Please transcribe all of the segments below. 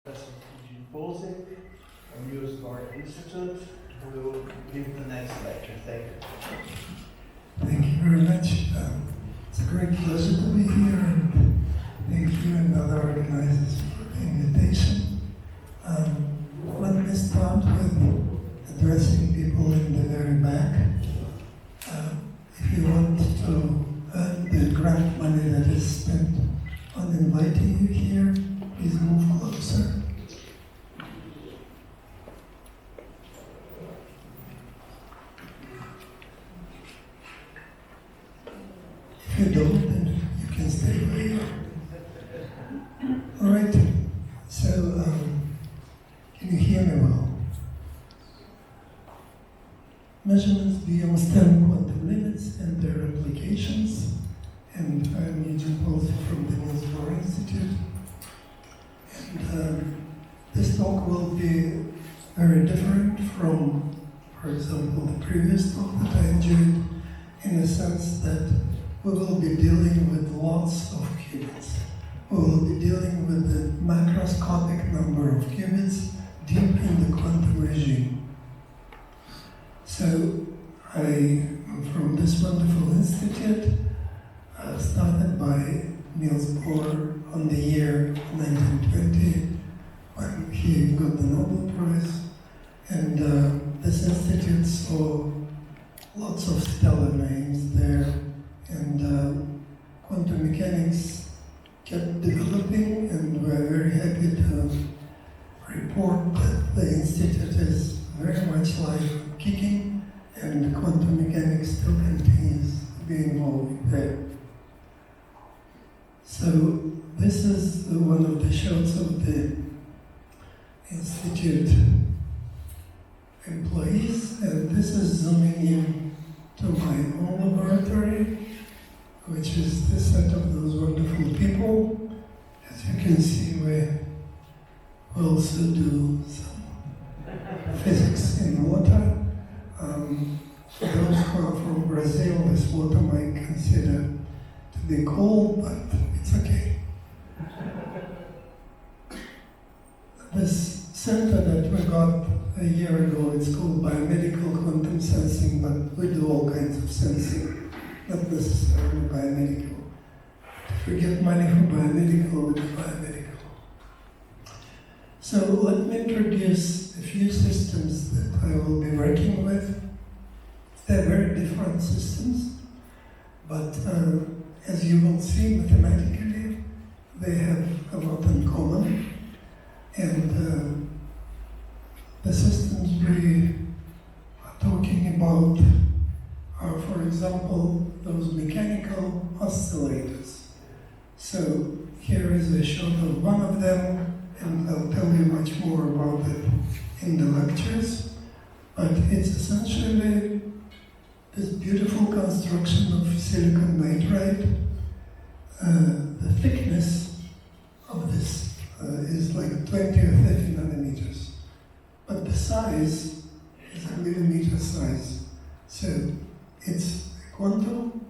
Professor Eugene Polzik from U.S. Art Institute, who will give the next lecture. Thank you. Thank you very much. It's a great pleasure to be here, and thank you and other organizers for the invitation. Let me start with addressing people in the very back. If you want to earn the grant money that is spent on inviting you here, please move closer. If you don't, then you can stay where you are. All right. So, can you hear me well? Measurements beyond STEM quantum limits and their applications. And I'm Eugene Polzik from the Niels Bohr Institute. And this talk will be very different from, for example, the previous talk that I enjoyed, in the sense that we will be dealing with lots of qubits. We will be dealing with the macroscopic number of qubits deep in the quantum regime. So I am from this wonderful institute, started by Niels Bohr on the year 1920 when he got the Nobel Prize. And this institute saw lots of stellar names there. And quantum mechanics kept developing, and we're very happy to report that the institute is very much alive, kicking, and quantum mechanics still continues to be involved there. So this is one of the shots of the institute employees, and this is zooming in to my own laboratory, which is the set of those wonderful people. As you can see, we also do some physics in water. For those who are from Brazil, this water might consider to be cold, but it's okay. This center that we got a year ago, it's called biomedical quantum sensing, but we do all kinds of sensing, not necessarily biomedical. If we get money for biomedical, we do biomedical. So let me introduce a few systems that I will be working with. They're very different systems, but as you will see mathematically, they have a lot in common. And the systems we are talking about are, for example, those mechanical oscillators. So here is a shot of one of them, and I'll tell you much more about it in the lectures. But it's essentially this beautiful construction of silicon nitride. The thickness of this is like 20 or 30 nanometers, but the size is a millimeter size. So it's a quantum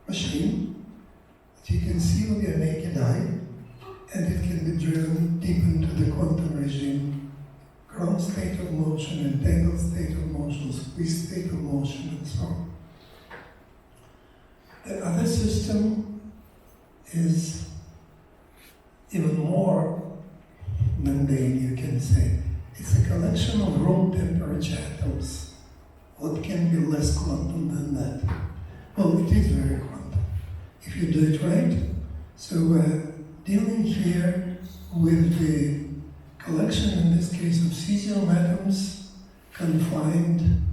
machine that you can see with your naked eye, and it can be driven deep into the quantum regime, ground state of motion, entangled state of motion, squeeze state of motion, and so on. The other system is even more mundane, you can say. It's a collection of room temperature atoms. What can be less quantum than that? Well, it is very quantum, if you do it right. So we're dealing here with the collection, in this case, of cesium atoms confined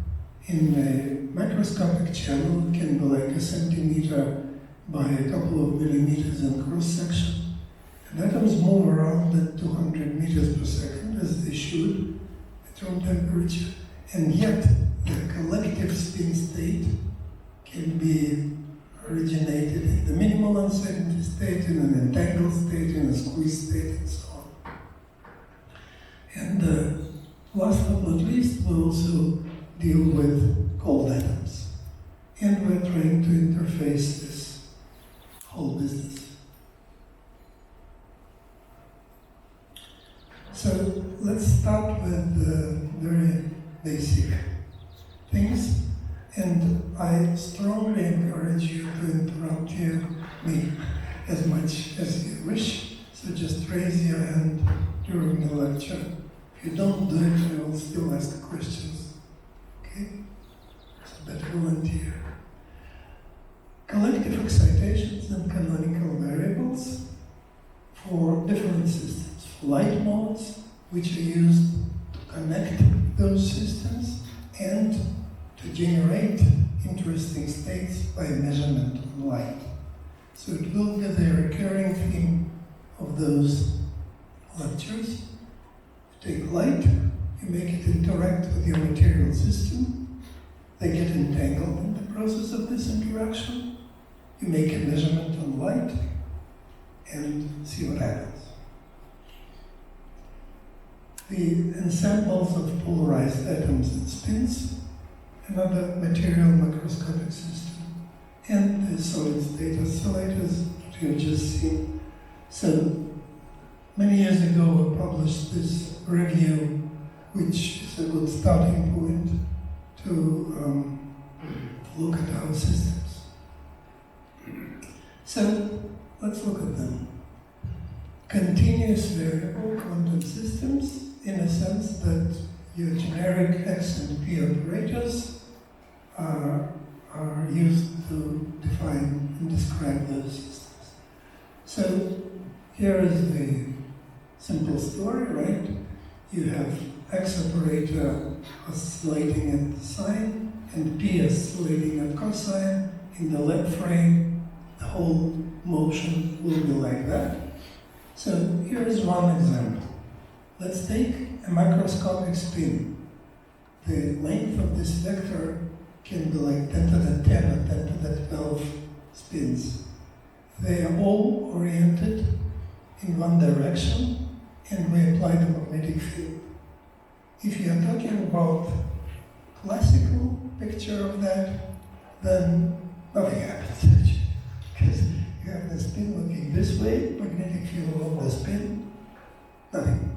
in a microscopic channel. It can be like a centimeter by a couple of millimeters in cross-section. And atoms move around at 200 meters per second, as they should, at room temperature. And yet, the collective spin state can be originated in the minimal uncertainty state, in an entangled state, in a squeeze state, and so on. And last but not least, we also deal with cold atoms. And we're trying to interface this whole business. things, and I strongly encourage you to interrupt me as much as you wish. So just raise your hand during the lecture. If you don't do it, I will still ask questions. Okay? So better volunteer. Collective excitations and canonical variables for different systems. Light modes, which are used to connect those systems and to generate interesting states by measurement of light. So it will be the recurring theme of those lectures. You take light, you make it interact with your material system, they get entangled in the process of this interaction, you make a measurement on light, and see what happens. The ensembles of polarized atoms and spins, another material macroscopic system, and the solid state oscillators that you've just seen. So, many years ago I published this review, which is a good starting point to look at our systems. So, let's look at them. Continuous variable quantum systems, in a sense that your generic X and P operators are used to define and describe those systems. So here is the simple story, right? You have X operator oscillating at sine and P oscillating at cosine. In the left frame, the whole motion will be like that. So here is one example. Let's take a macroscopic spin. The length of this vector can be like 10 to the 10 or 10 to the 12 spins. They are all oriented in one direction, and we apply the magnetic field. If you are talking about classical picture of that, then nothing happens actually, because you have the spin looking this way, magnetic field of the spin, nothing.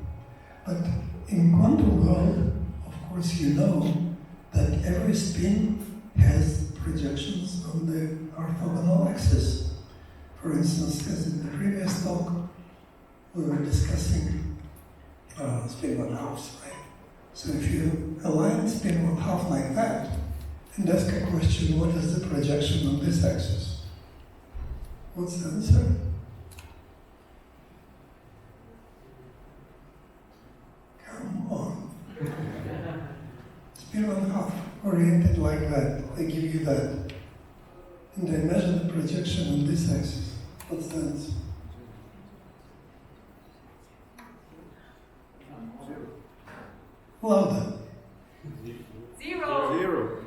But in quantum world, of course, you know that every spin has projections on the orthogonal axis. For instance, as in the previous talk, we were discussing spin 1/2, right? So if you align spin 1/2 like that, and ask a question, what is the projection on this axis? What's the answer? Come on. Spin 1/2, oriented like that. I give you that. And I measure the projection on this axis. What's the answer? Louder. Zero.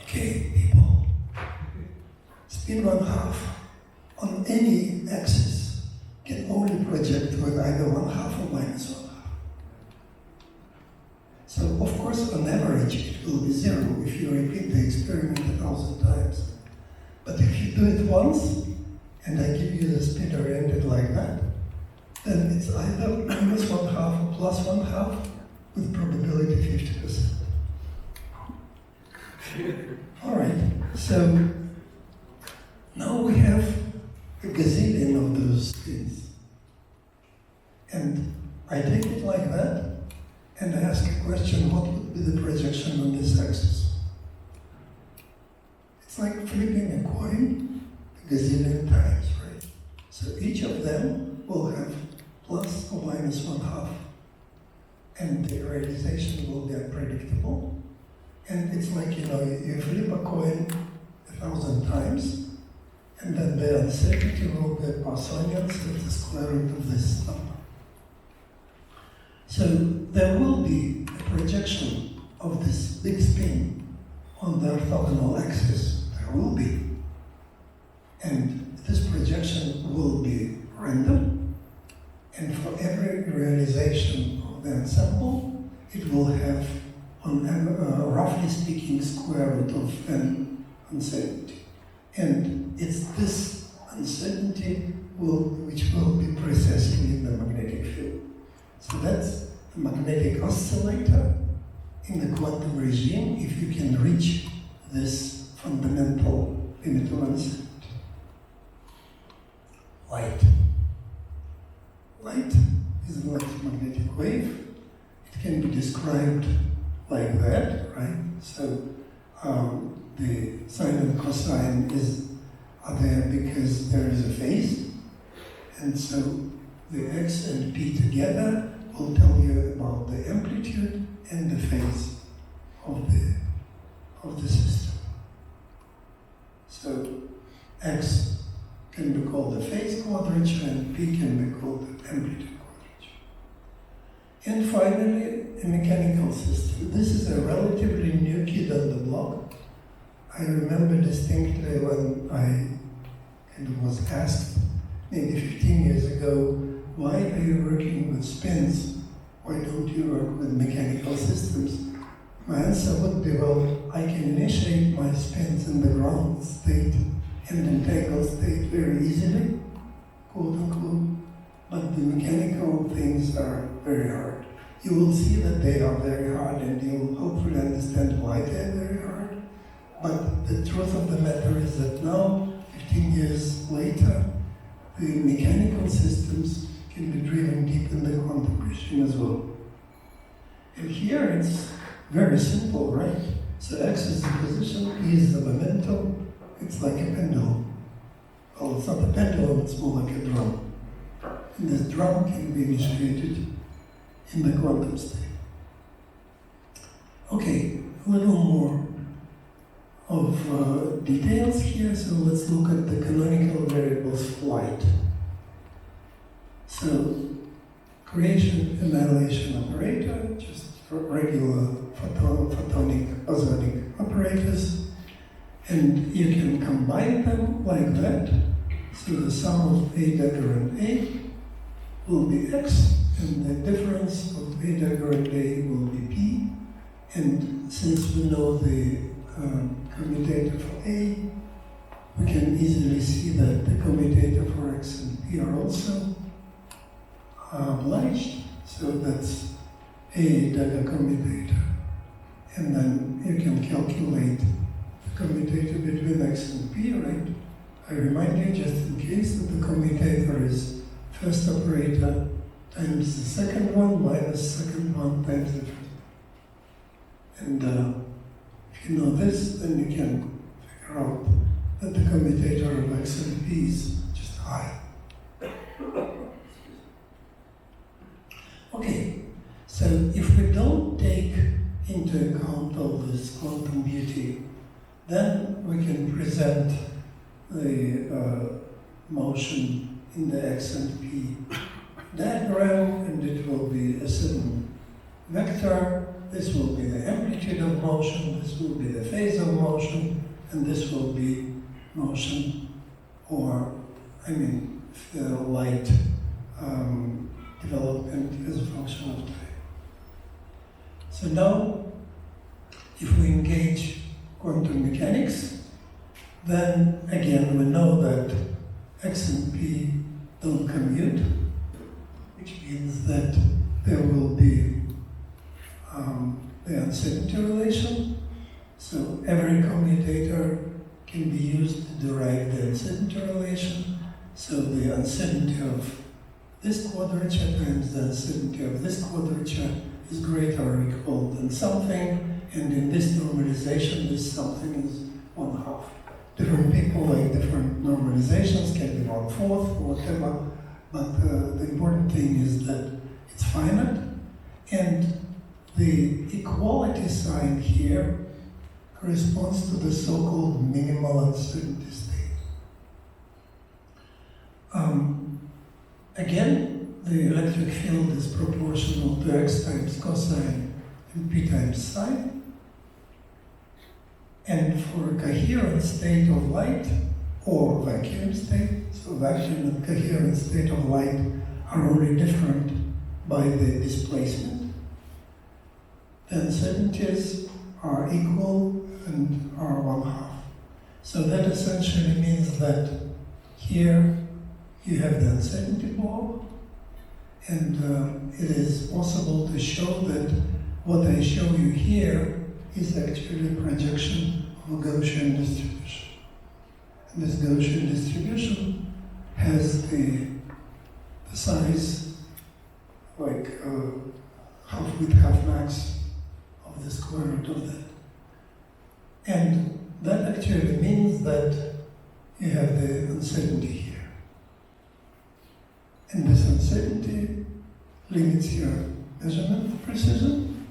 Okay, people. Spin 1/2 on any axis can only project with either 1/2 or -1/2. So, of course, on average, it will be 0 if you repeat the experiment 1,000 times. But if you do it once, and I give you the spin oriented like that, then it's either -1/2 or +1/2 with probability 50%. All right, so now we have a gazillion of those spins. And I take it like that, and I ask a question, what would be the projection on this axis? It's like flipping a coin a gazillion times, right? So each of them will have plus or -1/2, and the realization will be unpredictable. And it's like, you flip a coin 1,000 times, and then the uncertainty will be Poissonian, so it's the square root of this number. So there will be a projection of this big spin on the orthogonal axis. There will be. And this projection will be random, and for every realization of the ensemble, it will have, roughly speaking, square root of n uncertainty. And it's this uncertainty which will be precisely in the magnetic field. magnetic oscillator in the quantum regime if you can reach this fundamental limit of uncertainty. Light. Light is an electromagnetic wave. It can be described like that, right? So the sine and cosine are there because there is a phase, and so the x and p together will tell you about the amplitude and the phase of the system. So x can be called the phase quadrature and p can be called the amplitude quadrature. And finally, a mechanical system. This is a relatively new kid on the block. I remember distinctly when I kind of was asked maybe 15 years ago, why are you working with spins? Why don't you work with mechanical systems? My answer would be, well, I can initiate my spins in the ground state and entangled state very easily, quote unquote, but the mechanical things are very hard. You will see that they are very hard and you'll hopefully understand why they're very hard. But the truth of the matter is that now, 15 years later, the mechanical systems can be driven deep in the quantum regime as well. And here it's very simple, right? So x is the position, p is the momentum. It's like a pendulum. Well, it's not a pendulum, it's more like a drum. And this drum can be initiated in the quantum state. Okay, a little more of details here. So let's look at the canonical variables of light. So, creation annihilation operator, just for regular photonic bosonic operators, and you can combine them like that. So the sum of A dagger and A will be X, and the difference of A dagger and A will be P. And since we know the commutator for A, we can easily see that the commutator for X and P are also obliged. So that's A dagger commutator. And then you can calculate the commutator between X and P, right? I remind you, just in case, that the commutator is first operator times the second one minus second one times the first one. And if you know this, then you can figure out that the commutator of X and P is just high. Okay, so if we don't take into account all this quantum beauty, then we can present the motion in the X and P diagram, and it will be a certain vector. This will be the amplitude of motion, this will be the phase of motion, and this will be motion, or, light development as a function of time. So now, if we engage quantum mechanics, then again we know that X and P don't commute, which means that there will be the uncertainty relation. So every commutator can be used to derive the uncertainty relation. So the uncertainty of this quadrature times the uncertainty of this quadrature is greater or equal than something, and in this normalization, this something is 1/2. Different people like different normalizations, can be 1/4 or whatever, but the important thing is that it's finite, and the equality sign here corresponds to the so-called minimal uncertainty state. Again, the electric field is proportional to x times cosine and p times sine. And for a coherent state of light, or vacuum state, so vacuum and coherent state of light are only different by the displacement. The uncertainties are equal and are 1/2. So that essentially means that here you have the uncertainty blob, And it is possible to show that what I show you here is actually a projection of a Gaussian distribution. And this Gaussian distribution has the size like half width, half max of the square root of that. And that actually means that you have the uncertainty here. And this uncertainty limits your measurement precision,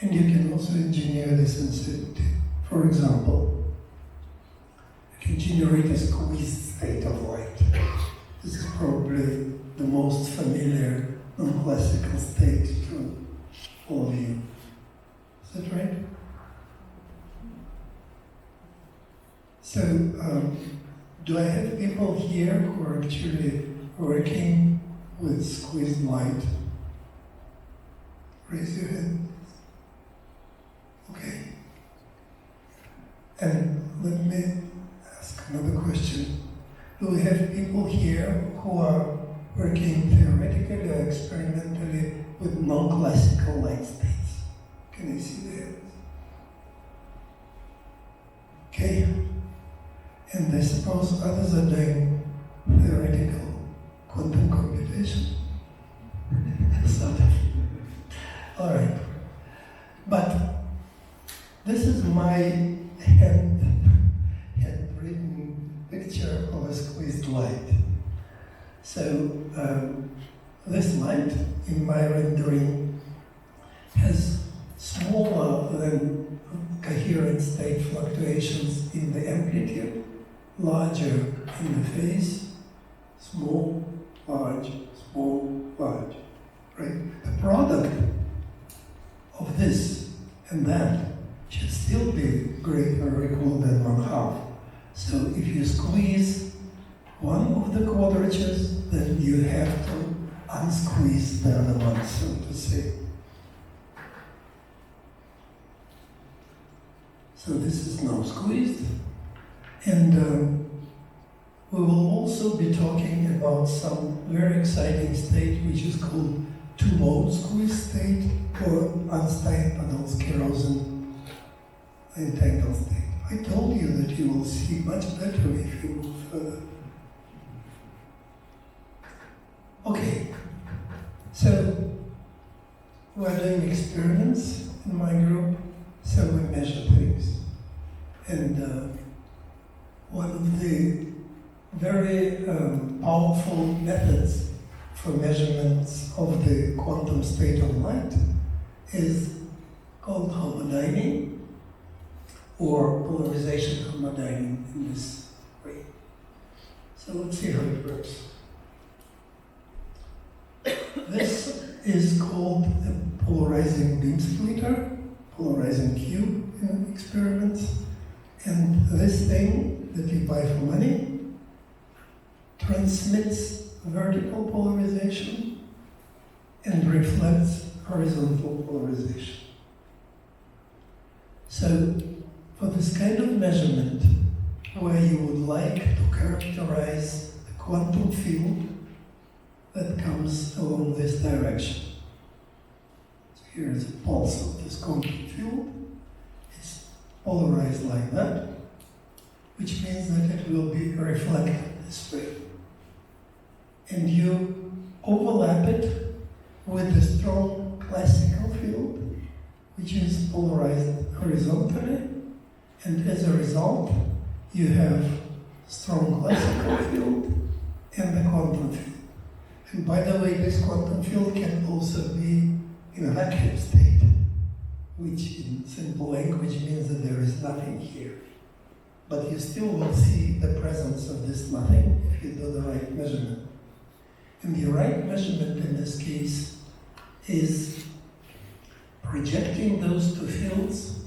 and you can also engineer this uncertainty. For example, you can generate a squeezed state of light. This is probably the most familiar non-classical state to all of you. Is that right? So, do I have people here who are actually working with squeezed light? Raise your hand. Okay. And let me ask another question. Do we have people here who are working theoretically or experimentally with non-classical light states? Can I see the hands? Okay. And I suppose others are doing theoretical quantum computation. Sort of. All right. But this is my handwritten picture of a squeezed light. So this light in my rendering has smaller than coherent state fluctuations in the amplitude, larger in the phase, small, large, small, large, right? The product of this and that should still be greater or equal than 1/2. So if you squeeze one of the quadratures, then you have to unsqueeze the other one, so to say. So this is now squeezed, and we will also be talking about some very exciting state which is called two-mode squeeze state, or Einstein-Podolsky-Rosen entangled state. I told you that you will see much better if you move further. Okay, so we're doing experiments in my group, so we measure things. And one of the very powerful methods for measurements of the quantum state of light is called homodynamic, or polarization homodynamic in this way. So let's see how it works. This is called a polarizing beam splitter, polarizing cube in experiments. And this thing that you buy for money transmits vertical polarization and reflects horizontal polarization. So, for this kind of measurement, where you would like to characterize the quantum field that comes along this direction. So here is a pulse of this quantum field. It's polarized like that, which means that it will be reflected this way. And you overlap it with the strong classical field, which is polarized horizontally, and as a result, you have strong classical field and the quantum field. And by the way, this quantum field can also be in a vacuum state, which in simple language means that there is nothing here. But you still will see the presence of this nothing if you do the right measurement. And the right measurement in this case is projecting those two fields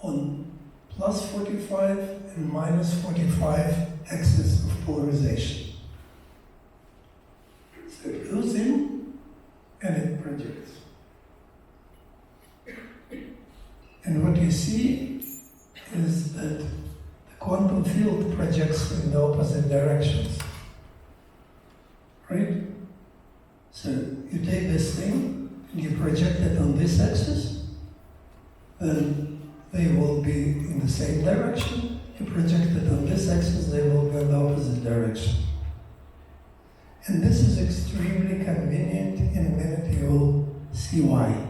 on plus 45 and minus 45 axis of polarization. So it goes in and it projects. And what you see is that the quantum field projects in the opposite directions. Right? So you take this thing and you project it on this axis, then they will be in the same direction. You project it on this axis, they will go in the opposite direction. And this is extremely convenient. In a minute you will see why.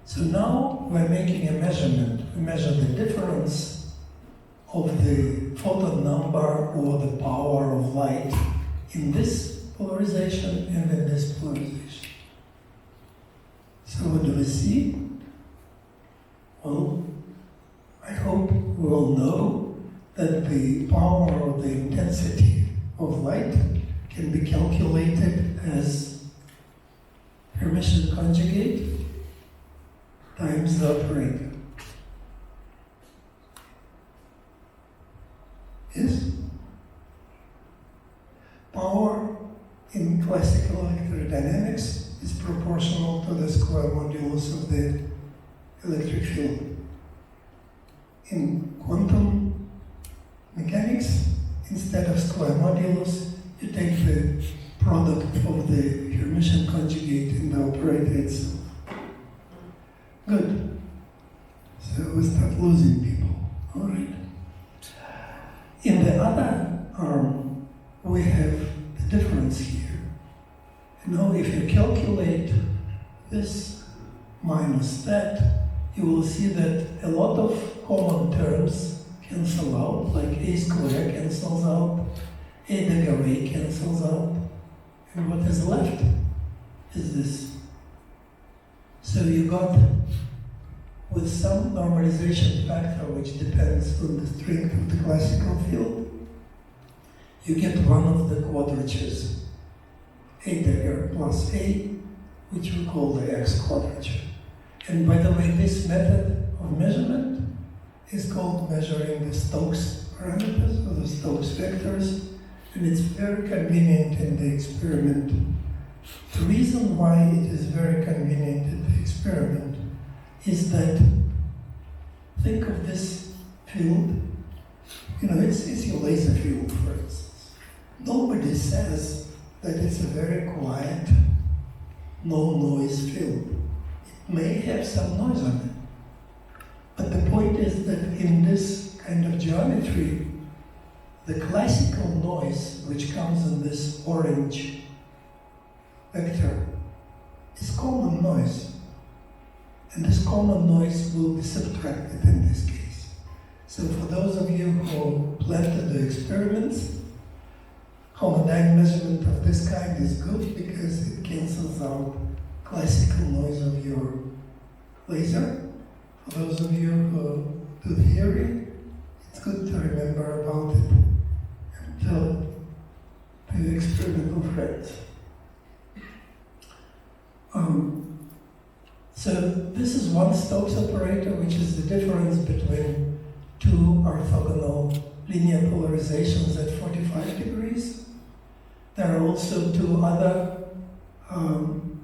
So now we're making a measurement. We measure the difference of the photon number or the power of light in this polarization and in this polarization. So what do we see? Well, I hope we all know that the power or the intensity of light can be calculated as Hermitian conjugate times the operator. Yes? Power in classical electrodynamics is proportional to the square modulus of the electric field. In quantum mechanics, instead of square modulus, you take the product of the Hermitian conjugate in the operator itself. Good. So we start losing people. All right. In the other arm, we have the difference here. Now, if you calculate this minus that, you will see that a lot of common terms cancel out, like a square cancels out, a degree cancels out, and what is left is this. So you got, with some normalization factor which depends on the strength of the classical field, you get one of the quadratures, a dagger plus a, which we call the x quadrature. And by the way, this method of measurement is called measuring the Stokes parameters or the Stokes vectors, and it's very convenient in the experiment. The reason why it is very convenient in the experiment is that, think of this field, it's your laser field, for instance. Nobody says that it's a very quiet, no noise field. It may have some noise on it. But the point is that in this kind of geometry, the classical noise, which comes in this orange vector, is common noise. And this common noise will be subtracted in this case. So for those of you who plan to do experiments, homodyne measurement of this kind is good because it cancels out classical noise of your laser. For those of you who do theory, it's good to remember about it and tell the experimental friends. So this is one Stokes operator, which is the difference between two orthogonal linear polarizations at 45 degrees. There are also two other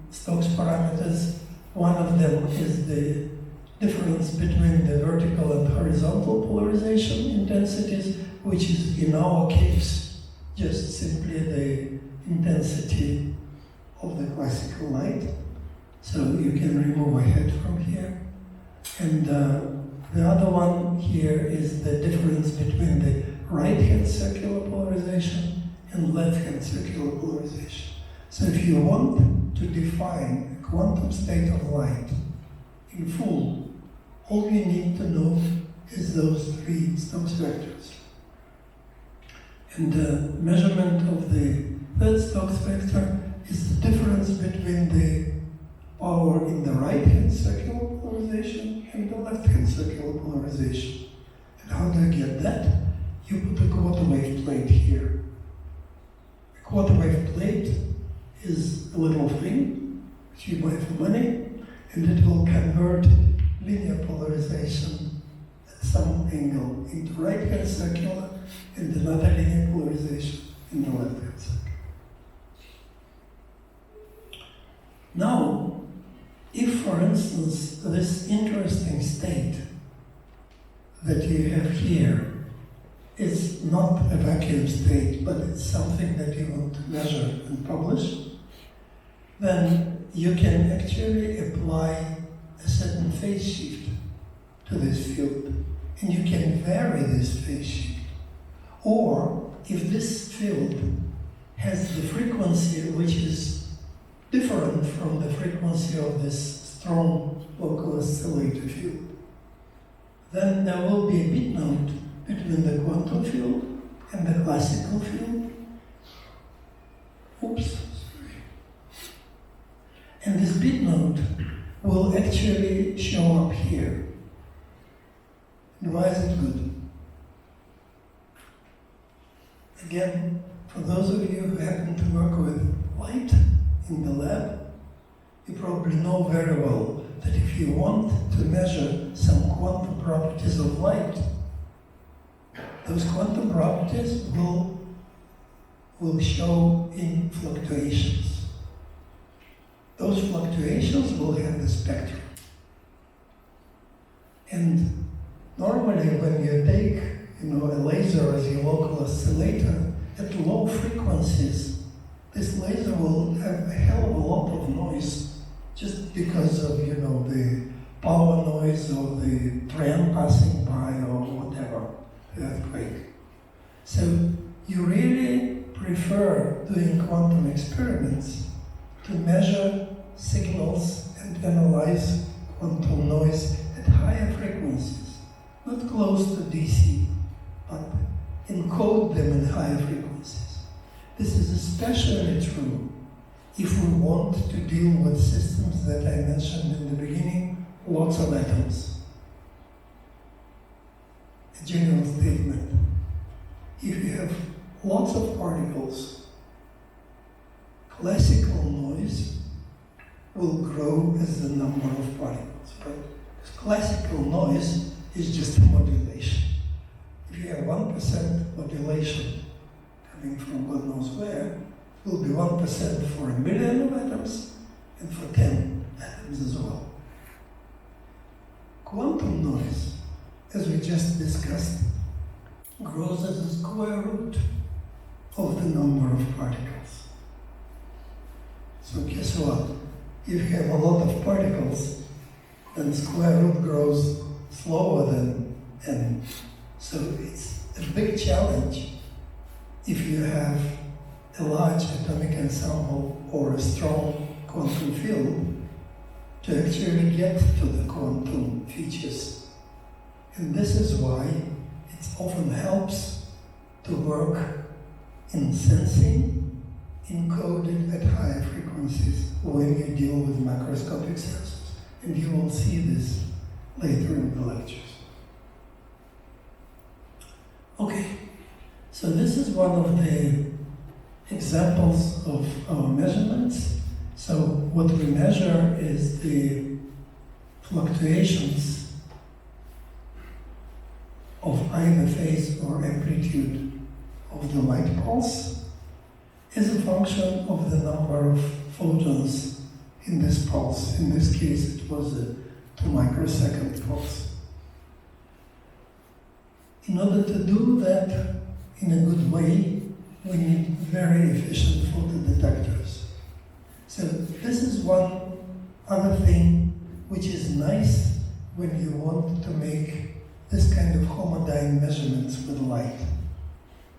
Stokes parameters. One of them is the difference between the vertical and horizontal polarization intensities, which is in our case just simply the intensity of the classical light. So you can remove a head from here. And the other one here is the difference between the right-hand circular polarization and left-hand circular polarization. So if you want to define a quantum state of light in full, all you need to know is those three Stokes vectors. And the measurement of the third Stokes vector is the difference between the power in the right-hand circular polarization and the left-hand circular polarization. And how do I get that? You put a quarter wave plate here. A quarter wave plate is a little thing which you buy for money, and it will convert linear polarization at some angle into right-hand circular and another linear polarization in the left-hand circular. Now, if, for instance, this interesting state that you have here is not a vacuum state, but it's something that you want to measure and publish, then you can actually apply a certain phase shift to this field, and you can vary this phase shift. Or if this field has the frequency which is different from the frequency of this strong local oscillator field, then there will be a bit node between the quantum field and the classical field. Oops, sorry. And this bit node will actually show up here. And why is it good? Again, for those of you who happen to work with light in the lab, you probably know very well that if you want to measure some quantum properties of light, those quantum properties will show in fluctuations. Those fluctuations will have the spectrum. And normally when you take a laser as your local oscillator, at low frequencies, this laser will have a hell of a lot of noise just because of, the power noise or the train passing by or whatever, the earthquake. So you really prefer doing quantum experiments to measure signals and analyze quantum noise at higher frequencies, not close to DC, but encode them in higher frequencies. This is especially true if we want to deal with systems that I mentioned in the beginning, lots of atoms. A general statement. If you have lots of particles, classical noise will grow as the number of particles, right? Because classical noise is just a modulation. If you have 1% modulation coming from God knows where, it will be 1% for a million of atoms and for 10 atoms as well. Quantum noise, as we just discussed, grows as a square root of the number of particles. So guess what? If you have a lot of particles, then square root grows slower than n. So it's a big challenge if you have a large atomic ensemble or a strong quantum field to actually get to the quantum features. And this is why it often helps to work in sensing encoded at higher frequencies when you deal with macroscopic sensors. And you will see this later in the lectures. Okay, so this is one of the examples of our measurements. So what we measure is the fluctuations of either phase or amplitude of the light pulse as a function of the number of photons in this pulse. In this case, it was a 2 microsecond pulse. In order to do that in a good way, we need very efficient photodetectors. So this is one other thing which is nice when you want to make this kind of homodyne measurements with light.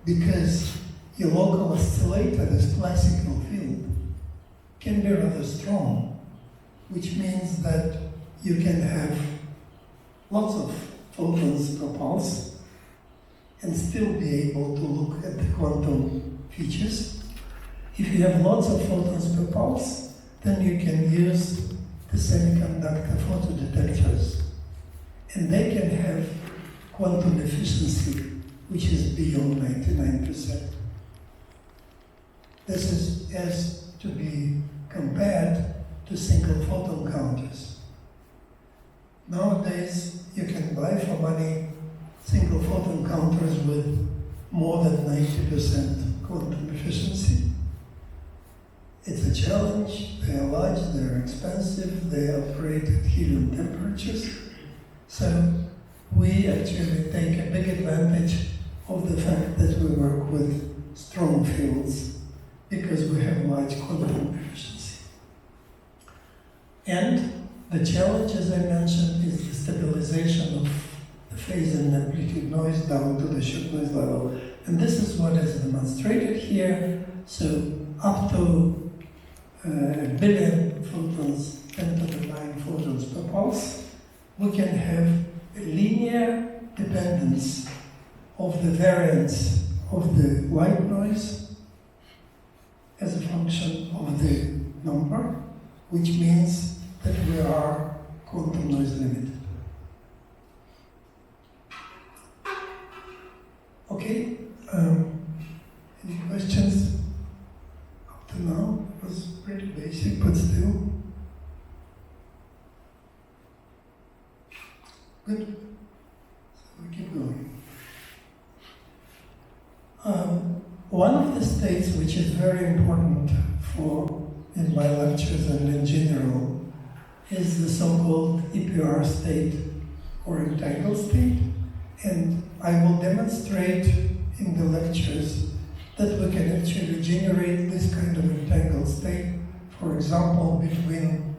Because your local oscillator, this classical field, can be rather strong, which means that you can have lots of photons per pulse and still be able to look at the quantum features. If you have lots of photons per pulse, then you can use the semiconductor photodetectors. And they can have quantum efficiency, which is beyond 99%. This has to be compared to single photon counters. Nowadays, you can buy for money single photon counters with more than 90% quantum efficiency. It's a challenge. They are large, they are expensive, they operate at helium temperatures. So we actually take a big advantage of the fact that we work with strong fields because we have large quantum efficiency. And the challenge, as I mentioned, is the stabilization of the phase and amplitude noise down to the shock noise level. And this is what is demonstrated here. So up to a billion photons, 10 to the 9 photons per pulse, we can have a linear dependence of the variance of the white noise as a function of the number, which means that we are quantum noise limited. Okay, any questions up to now? It was pretty basic, but still. Good. So we keep going. One of the states which is very important in my lectures and in general is the so-called EPR state or entangled state. And I will demonstrate in the lectures that we can actually generate this kind of entangled state, for example, between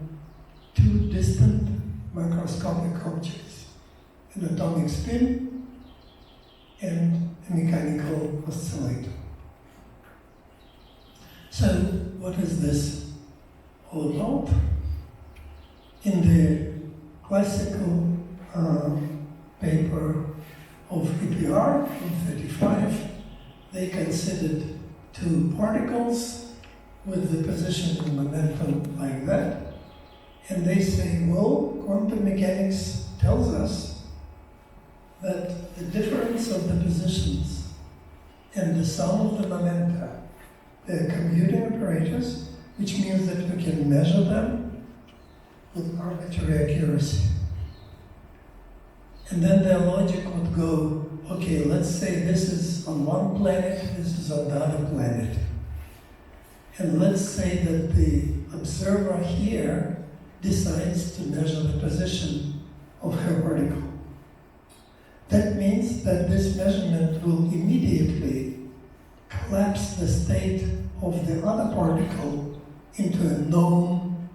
two distant microscopic objects, an atomic spin and a mechanical oscillator. So, what is this all about? In the classical paper of EPR from 35, they considered two particles with the position and momentum like that. And they say, well, quantum mechanics tells us that the difference of the positions and the sum of the momenta, they're computing operators, which means that we can measure them with arbitrary accuracy. And then their logic would go, okay, let's say this is on one planet, this is on the other planet. And let's say that the observer here decides to measure the position of her particle. That means that this measurement will immediately collapse the state of the other particle into a known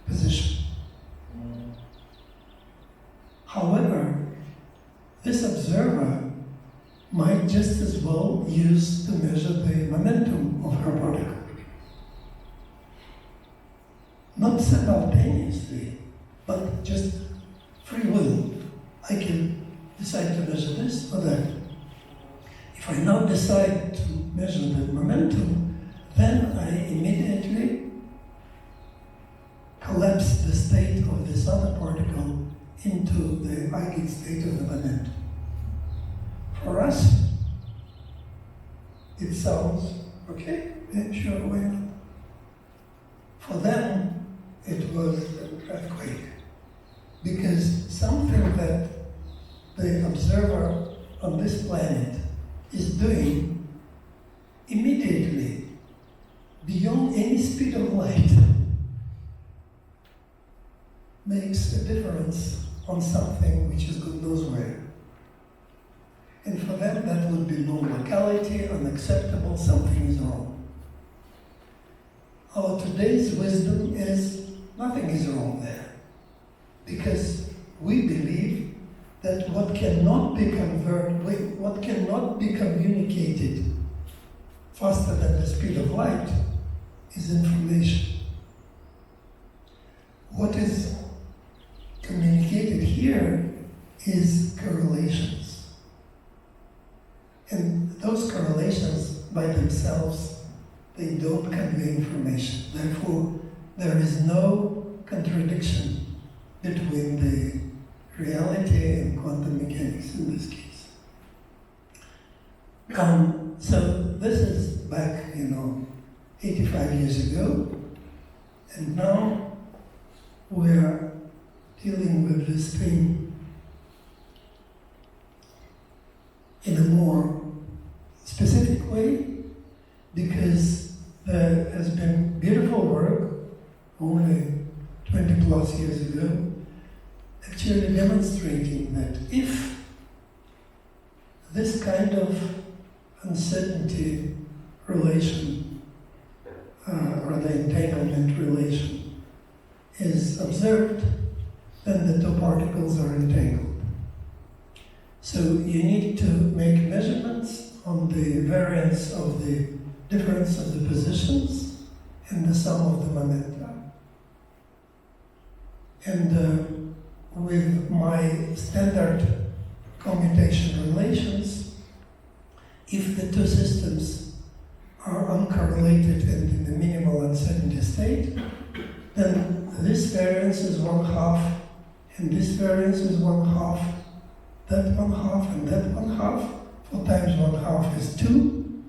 position. However, this observer might just as well use to measure the momentum of her particle. Not simultaneously, but just free will. I can decide to measure this or that. If I now decide to measure the momentum, then I immediately collapse the state of this other particle into the eigen state of the momentum. For us, it sounds okay, yeah, sure, why not? For them, it was an earthquake, because something that the observer on this planet is doing immediately, beyond any speed of light, makes a difference on something which is God knows where. And for them, that would be no locality, unacceptable, something is wrong. Our today's wisdom is nothing is wrong there, because we believe that what cannot be converted, what cannot be communicated faster than the speed of light is information. What is communicated here is correlations. And those correlations by themselves, they don't convey information. Therefore, there is no contradiction between the reality and quantum mechanics in this case. So this is back, 85 years ago, and now we're dealing with this thing in a more specific way, because there has been beautiful work only 20 plus years ago actually demonstrating that if this kind of uncertainty relation or the entanglement relation is observed, then the two particles are entangled. So you need to make measurements on the variance of the difference of the positions and the sum of the momenta. And with my standard commutation relations, if the two systems are uncorrelated and in the minimal uncertainty state, then this variance is 1/2, and this variance is 1/2, that 1/2, and that 1/2. 4 times 1/2 is 2.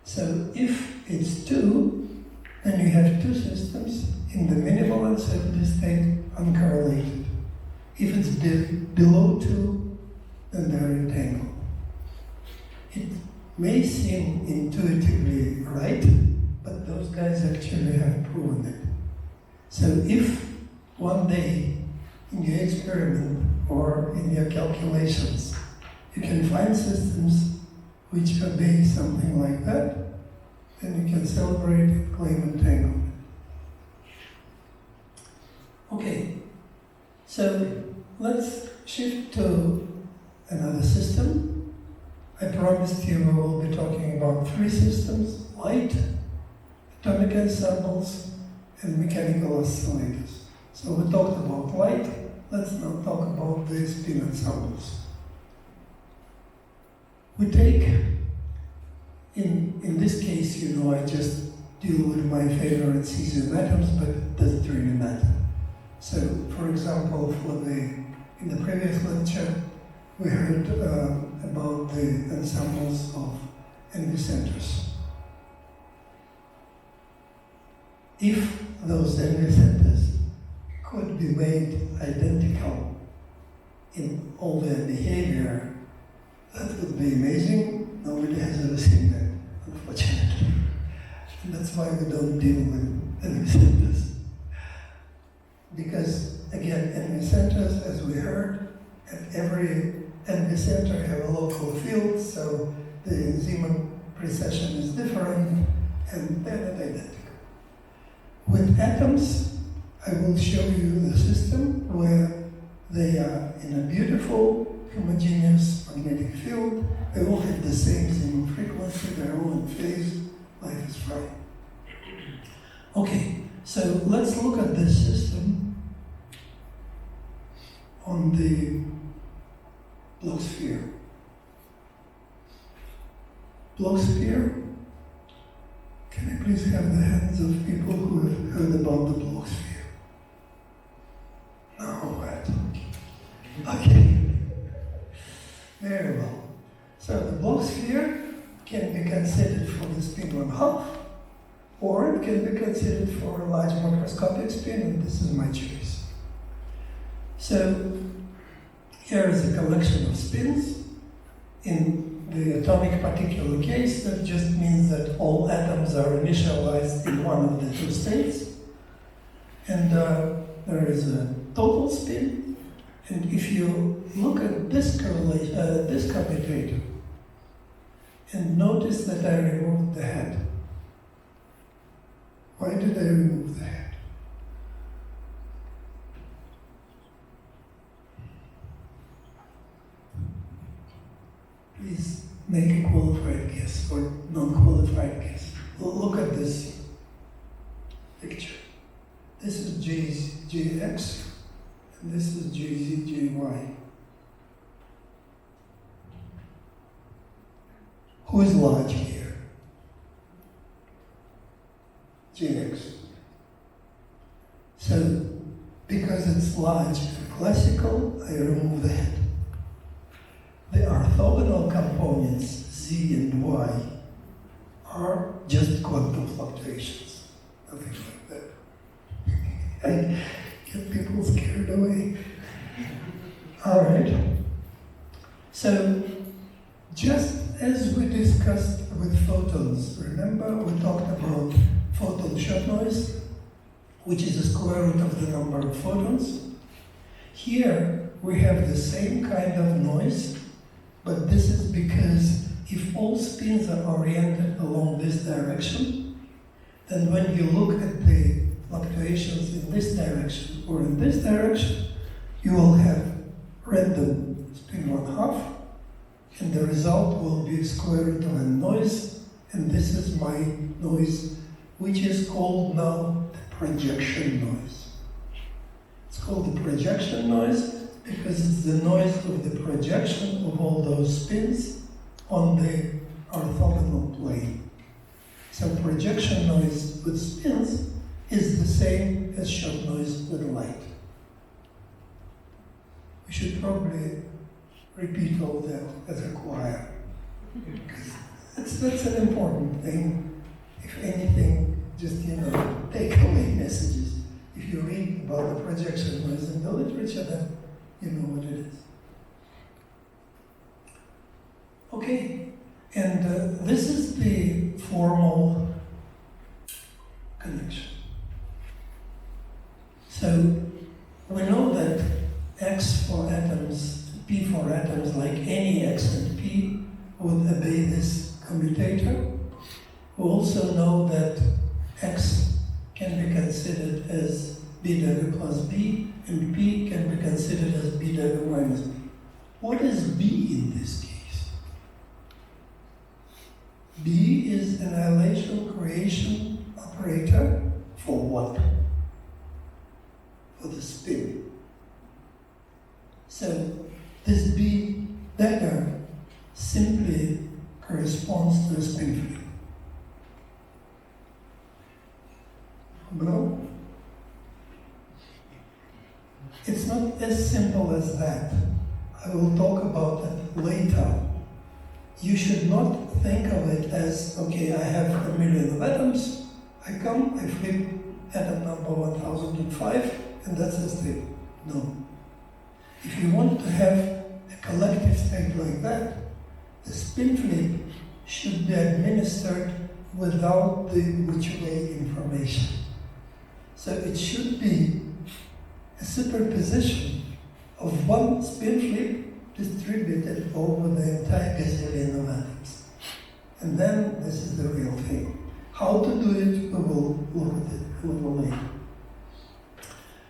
So if it's 2, then you have two systems in the minimal uncertainty state uncorrelated. If it's below 2, then they're entangled. It may seem intuitively right, but those guys actually have proven it. So if one day in your experiment or in your calculations you can find systems which obey something like that, then you can celebrate and claim entanglement. Okay, so let's shift to another system. I promised you we will be talking about 3 systems: light, atomic ensembles, and mechanical oscillators. So we talked about light, let's now talk about the spin ensembles. We take, in this case, you know, I just deal with my favorite cesium atoms, but it doesn't really matter. So, for example, in the previous lecture, we heard about the ensembles of envy centers. If those envy centers could be made identical in all their behavior, that would be amazing. Nobody has ever seen that, unfortunately. And that's why we don't deal with envy centers. Because, again, envy centers, as we heard, at every envy center have a local field, so the Zeeman precession is different, and they're not identical. With atoms, I will show you the system where they are in a beautiful, homogeneous magnetic field. They all have the same Zeeman frequency, they're all in phase, life is fine. Okay, so let's look at this system on the Bloch sphere. Bloch sphere. Can I please have the hands of people who have heard about the Bloch sphere? No, right. Okay. Very well. So the Bloch sphere can be considered for the spin 1/2, or it can be considered for a large macroscopic spin, and this is my choice. So here is a collection of spins. In the atomic particular case, that just means that all atoms are initialized in one of the two states. And there is a total spin. And if you look at this commutator, and notice that I removed the head. Why did I remove the head? Please make a qualified guess or non-qualified guess. Look at this picture. This is Gx, and this is Gz, Gy. Who is large here? Gx. So, because it's large and classical, I remove the head. The orthogonal components, Z and Y, are just quantum fluctuations. Nothing like that. I get people scared away. All right. So, just as we discussed with photons, remember we talked about photon shot noise, which is the square root of the number of photons. Here we have the same kind of noise, but this is because if all spins are oriented along this direction, then when you look at the fluctuations in this direction or in this direction, you will have random spin 1/2, and the result will be square root of a noise, and this is my noise, which is called now the projection noise. It's called the projection noise because it's the noise of the projection of all those spins on the orthogonal plane. So projection noise with spins is the same as shock noise with light. We should probably repeat all that as a choir. That's an important thing. If anything, just, take away messages. If you read about the projection noise in the literature, then you know what it is. Okay, and this is the formal connection. So we know that X for atoms, P for atoms, like any X and P, would obey this commutator. We also know that X can be considered as B dagger plus B, and P can be considered as B dagger minus B. What is B in this case? B is an annihilation creation operator for what? For the spin. So this B dagger simply corresponds to a spin flip. No? It's not as simple as that. I will talk about it later. You should not think of it as, okay, I have 1,000,000 of atoms, I come, I flip atom number 1005, and that's the state. No. If you want to have a collective state like that, the spin flip should be administered without the which way information. So it should be a superposition of one spin flip distributed over the entire gazillion of atoms. And then this is the real thing. How to do it, we will look at it a little later.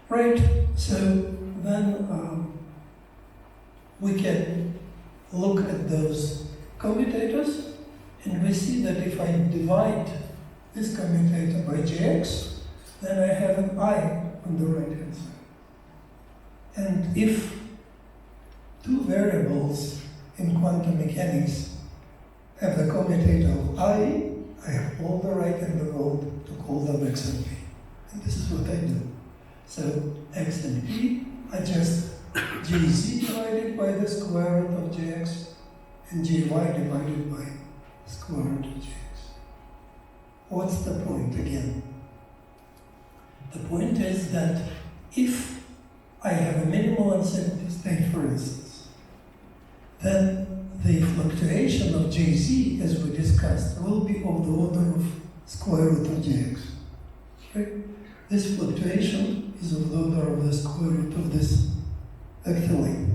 Right, so then we can look at those commutators, and we see that if I divide this commutator by Jx, then I have an I on the right hand side. And if two variables in quantum mechanics have the commutator of I have all the right in the world to call them X and P. And this is what I do. So X and P are just Jz divided by the square root of Jx and Jy divided by the square root of Jx. What's the point again? The point is that if I have a minimal uncertainty state, for instance, then the fluctuation of Jz, as we discussed, will be of the order of square root of Jx. Right? This fluctuation is of the order of the square root of this vector length.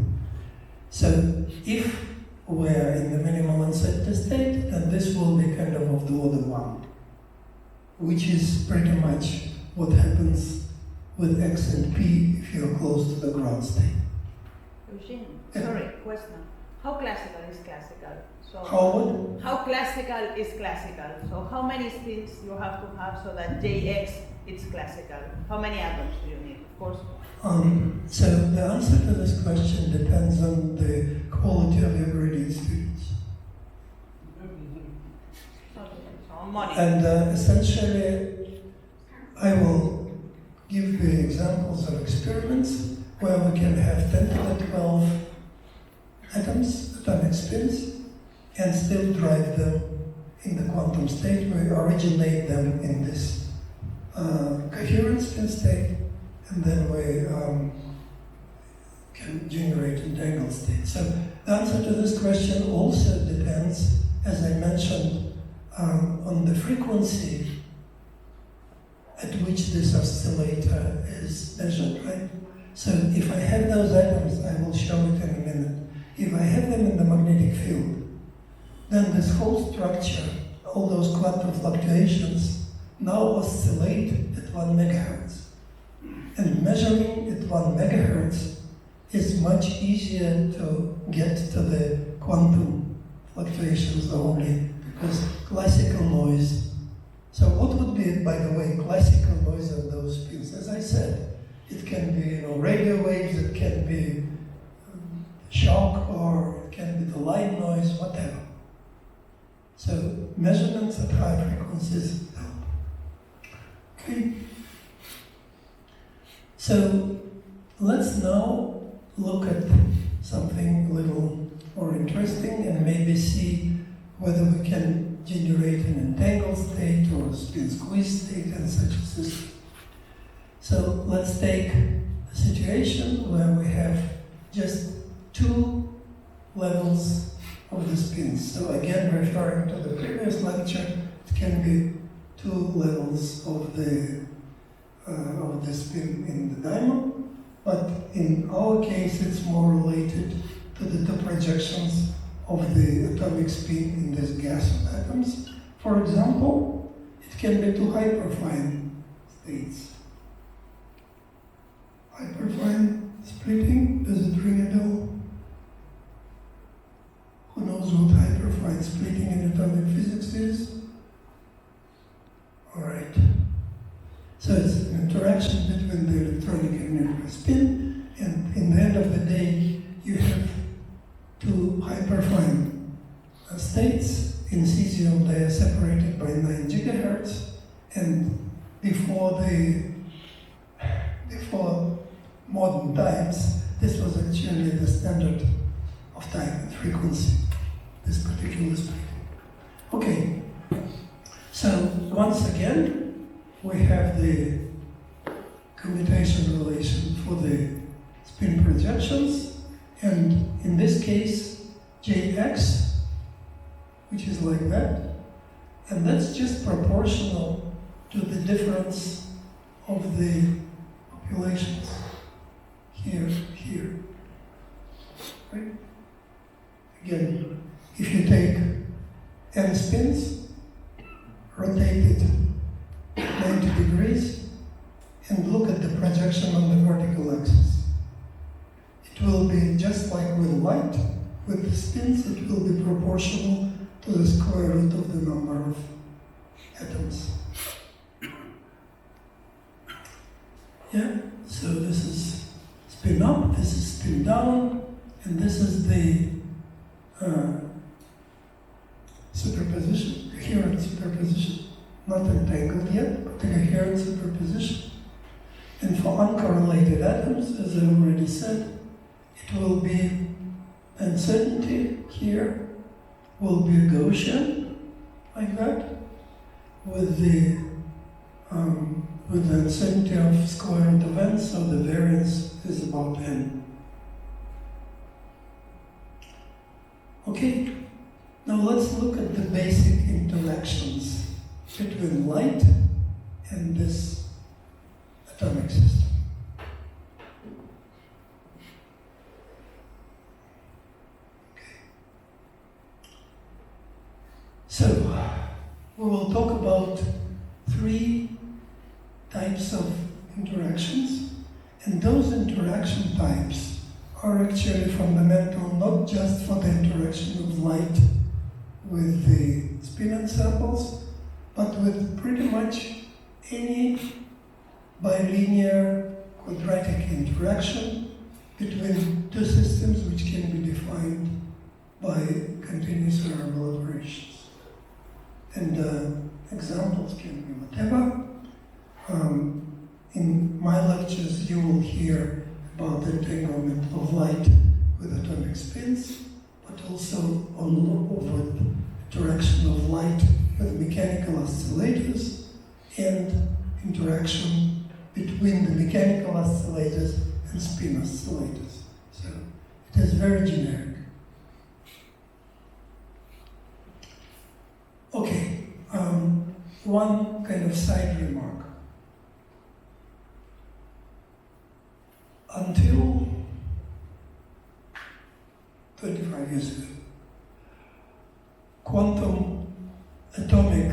So if we're in the minimal uncertainty state, then this will be kind of the order 1, which is pretty much what happens with X and P if you're close to the ground state. Eugene, Yeah. sorry, question. How classical is classical? So How what? How classical is classical? So how many spins you have to have so that Jx is classical? How many atoms do you need? Of course. So the answer to this question depends on the quality of your gradient students. So money. And essentially, I will give the examples of experiments where we can have 10 to the 12 atoms, atomic spins, and still drive them in the quantum state. We originate them in this coherent spin state, and then we can generate entangled state. So the answer to this question also depends, as I mentioned, on the frequency at which this oscillator is measured, right? So if I have those atoms, I will show it in a minute. If I have them in the magnetic field, then this whole structure, all those quantum fluctuations, now oscillate at 1 megahertz. And measuring at 1 megahertz is much easier to get to the quantum fluctuations only, because classical noise. So what would be, by the way, classical noise on those spins? As I said, it can be radio waves, it can be shock, or it can be the light noise, whatever. So measurements at high frequencies help. Okay. So let's now look at something a little more interesting and maybe see whether we can generate an entangled state or a spin squeeze state in such a system. So let's take a situation where we have just 2 levels of the spins. So again, referring to the previous lecture, it can be 2 levels of the spin in the diamond, but in our case it's more related to the 2 projections of the atomic spin in this gas of atoms. For example, it can be 2 hyperfine states. Hyperfine splitting, does it ring a bell? Who knows what hyperfine splitting in atomic physics is? All right. So it's an interaction between the electronic and nuclear spin, and in the end of the day, you have 2 hyperfine states. In cesium, they are separated by 9 gigahertz, and before modern times, this was actually the standard of time and frequency, this particular split. Okay, so once again, we have the commutation relation for the spin projections, and in this case, Jx, which is like that, and that's just proportional to the difference of the populations here, right? Again, if you take n spins, rotate it 90 degrees, and look at the projection on the vertical axis. It will be just like with light. With the spins, it will be proportional to the square root of the number of atoms. Yeah, so this is spin up, this is spin down, and this is the superposition, coherent superposition. Not entangled yet, but the coherent superposition. And for uncorrelated atoms, as I already said, it will be uncertainty here will be a Gaussian, like that, with the uncertainty of square root of n, so the variance is about n. Okay, now let's look at the basic interactions between light and this atomic system. So, we will talk about 3 types of interactions, and those interaction types are actually fundamental not just for the interaction of light with the spin ensembles, but with pretty much any bilinear quadratic interaction between 2 systems which can be defined by continuous variable operations. And examples can be whatever. In my lectures, you will hear about the entanglement of light with atomic spins, but also on interaction of light with mechanical oscillators and interaction between the mechanical oscillators and spin oscillators. So it is very generic. Okay, one kind of side remark. Until 25 years ago, quantum atomic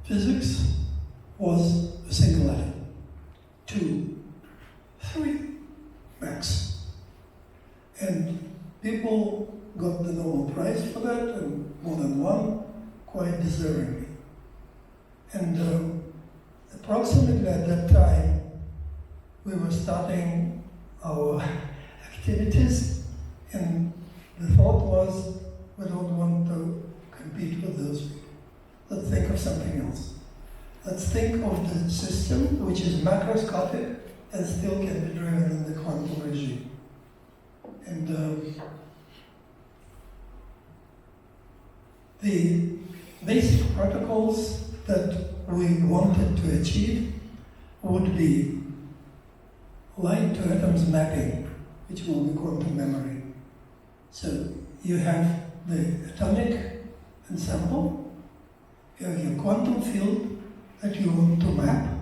physics was max. And people got the Nobel Prize for that, and more than one, quite deservingly. And approximately at that time, we were starting our activities, and the thought was, we don't want to compete with those people. Let's think of something else. Let's think of the system which is macroscopic and still can be driven in the quantum regime. And the basic protocols that we wanted to achieve would be light to atoms mapping, which will be quantum memory. So you have the atomic ensemble, you have your quantum field that you want to map.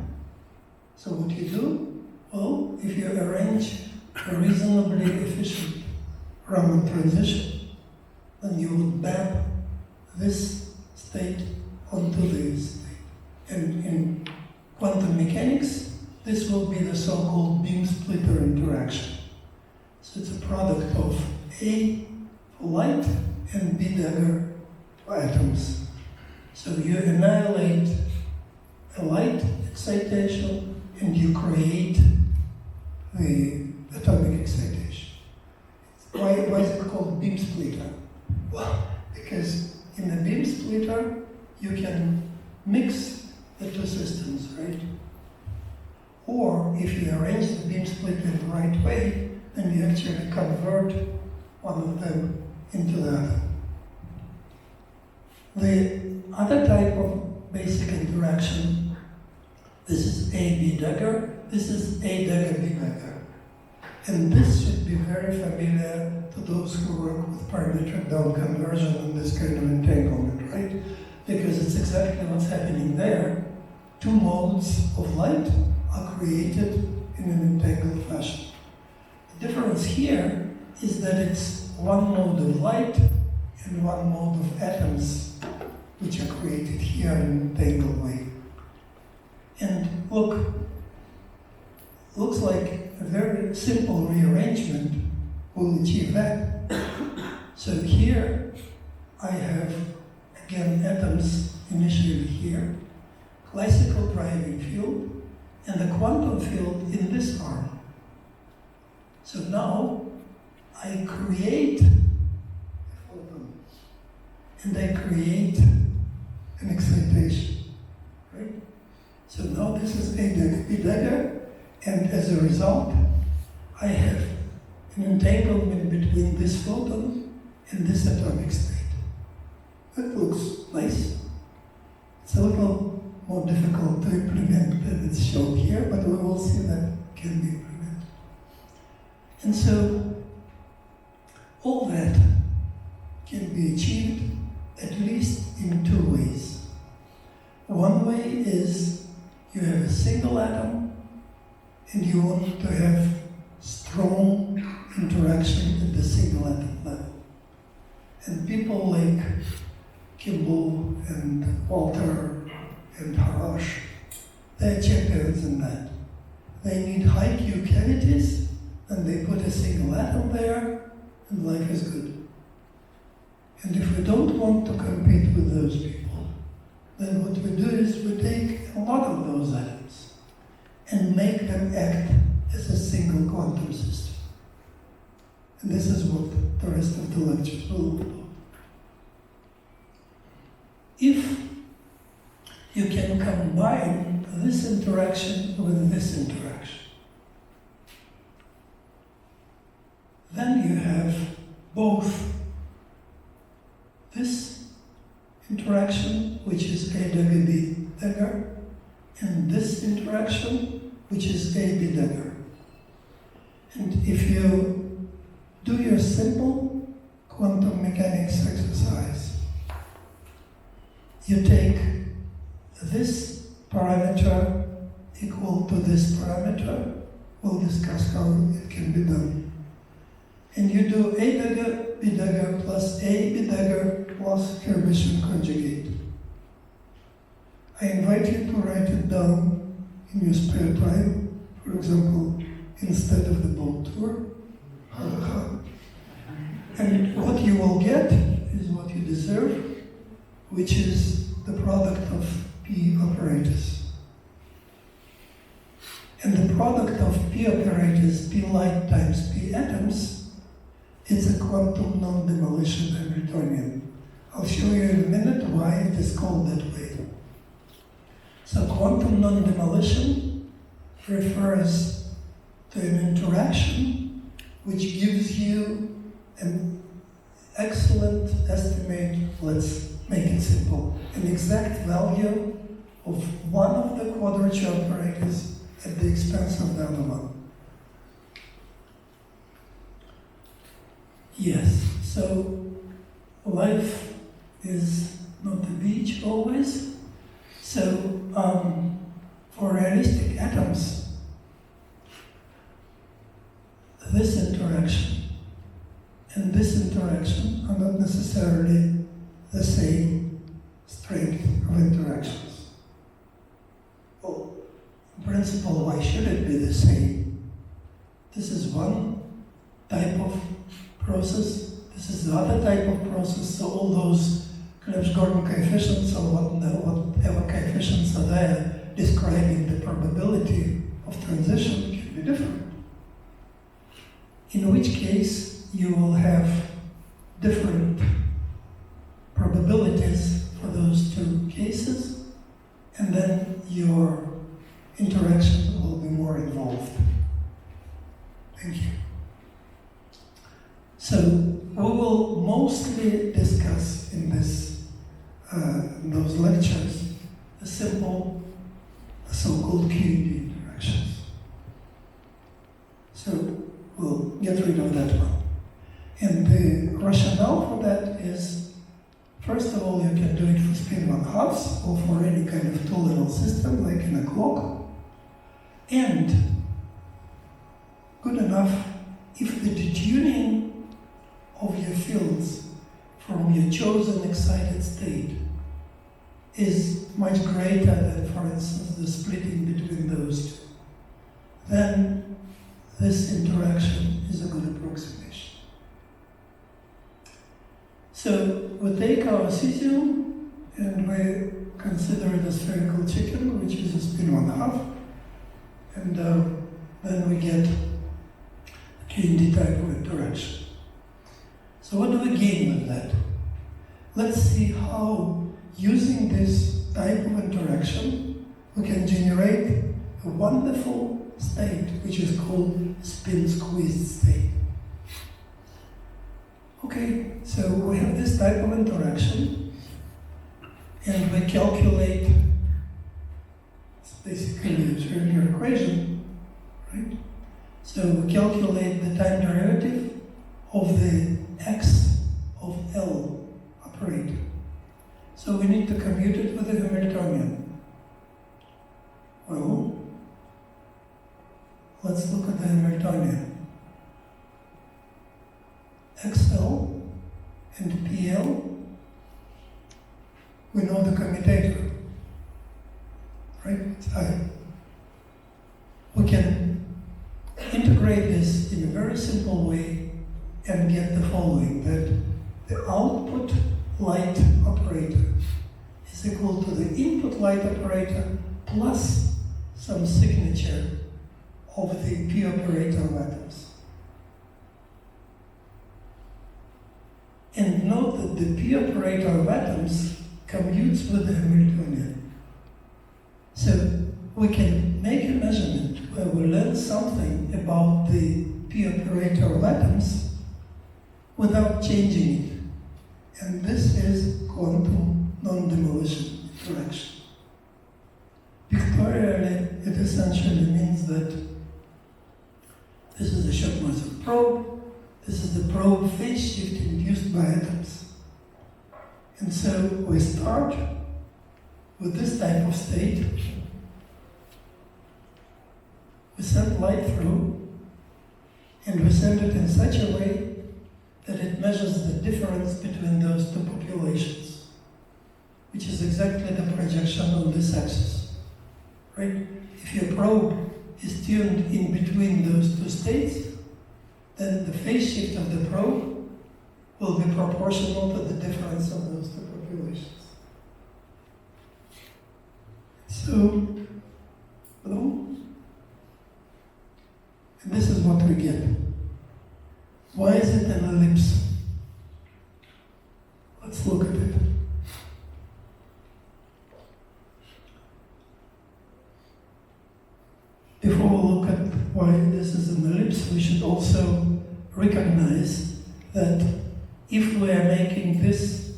So what you do? Well, if you arrange a reasonably efficient Raman transition, then you would map this state onto this state. And in quantum mechanics, this will be the so-called beam splitter interaction. So it's a product of A for light and B dagger for atoms. So you annihilate a light excitation and you create the atomic excitation. Why is it called beam splitter? Well, because in the beam splitter you can mix the two systems, right? Or if you arrange the beam splitter in the right way, then you actually convert one of them into the other. The other type of basic interaction, this is A-B dagger, this is A dagger, B dagger. And this should be very familiar to those who work with parametric down conversion and this kind of entanglement, right? Because it's exactly what's happening there. Two modes of light are created in an entangled fashion. The difference here is that it's one mode of light and one mode of atoms which are created here in an entangled way. And look, looks like a very simple rearrangement will achieve that. So here I have, again, atoms initially here, classical driving field, and the quantum field in this arm. So now I create a photon, and I create an excitation, right? So now this is A dagger, B dagger, and as a result, I have an entanglement between this photon and this atomic state. That looks nice. It's a little more difficult to implement than it's shown here, but we will see that can be implemented. And so, all that can be achieved at least in two ways. One way is you have a single atom and you want to have strong interaction at the single atom level. And people like Kimball and Walter and Harash, they're champions in that. They need high Q cavities, and they put a single atom there, and life is good. And if we don't want to compete with those people, then what we do is we take a lot of those atoms and make them act as a single quantum system. And this is what the rest of the lectures will be about. If you can combine this interaction with this interaction, then you have both this interaction, which is A dagger B dagger, and this interaction, which is A B dagger. And if you do your simple quantum mechanics exercise, you take this parameter equal to this parameter. We'll discuss how it can be done. And you do A dagger, B dagger plus A, B dagger plus Hermitian conjugate. I invite you to write it down in your spare time, for example, instead of the boat tour. And what you will get is what you deserve, which is the product of P operators. And the product of P operators, P light times P atoms, is a quantum non-demolition Hamiltonian. I'll show you in a minute why it is called that way. So quantum non-demolition refers to an interaction which gives you an excellent estimate, let's make it simple, an exact value of one of the quadrature operators at the expense of the other one. Yes, so life is not a beach always. So for realistic atoms, this interaction and this interaction are not necessarily the same strength of interactions. Well, in principle, why should it be the same? This is one type of process, this is the other type of process, so all those Krebs-Gordon coefficients or whatever coefficients are there describing the probability of transition can be different. In which case, you will have different probabilities for those two cases, and then your interaction will be more involved. Thank you. So we will mostly discuss in those lectures the simple, so-called QED interactions. So we'll get rid of that one. And the rationale for that is, first of all, you can do it for spin 1/2 or for any kind of two-level system, like in a clock. And good enough if the detuning of your fields from your chosen excited state is much greater than, for instance, the splitting between those two, then this interaction is a good approximation. So we take our cesium and we consider it a spherical chicken, which is a spin 1/2, and then we get a QED type of interaction. So what do we gain with that? Let's see how, using this type of interaction, we can generate a wonderful state, which is called spin-squeezed state. Okay, so we have this type of interaction, and we calculate, it's basically a Schrödinger equation, right? So we calculate the time derivative of the x of L operator. So we need to commute it with the Hamiltonian. Well, let's look at the Hamiltonian. XL and PL, we know the commutator, right? It's I. We can integrate this in a very simple way and get the following, that the output light operator is equal to the input light operator plus some signature of the P operator of atoms. And note that the P operator of atoms commutes with the Hamiltonian. So we can make a measurement where we learn something about the P operator of atoms without changing it. And this is quantum non-demolition interaction. Pictorially, it essentially means that this is the shock mass probe, this is the probe phase shift induced by atoms. And so we start with this type of state. We send light through, and we send it in such a way that it measures the difference between those two populations, which is exactly the projection on this axis, right? If your probe is tuned in between those two states, then the phase shift of the probe will be proportional to the difference of those two populations. So, hello? And this is what we get. Why is it an ellipse? Let's look at it. Before we look at why this is an ellipse, we should also recognize that if we are making this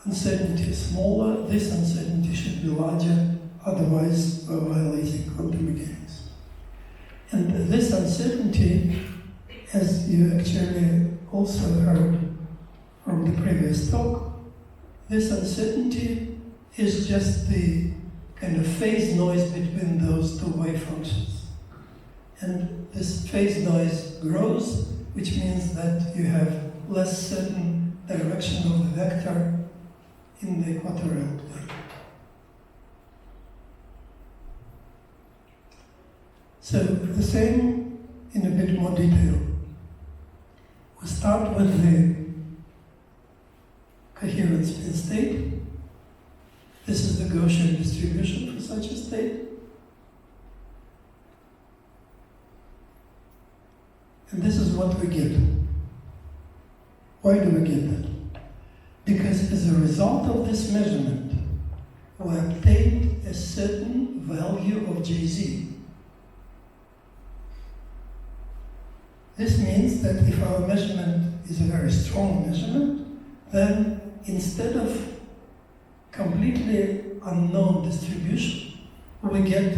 uncertainty smaller, this uncertainty should be larger, otherwise we're violating quantum mechanics. And this uncertainty, as you actually also heard from the previous talk, this uncertainty is just the kind of phase noise between those two wave functions. And this phase noise grows, which means that you have less certain direction of the vector in the equatorial plane. So the same in a bit more detail. We start with the coherent spin state. This is the Gaussian distribution for such a state. And this is what we get. Why do we get that? Because as a result of this measurement, we obtained a certain value of Jz. This means that if our measurement is a very strong measurement, then instead of completely unknown distribution, we get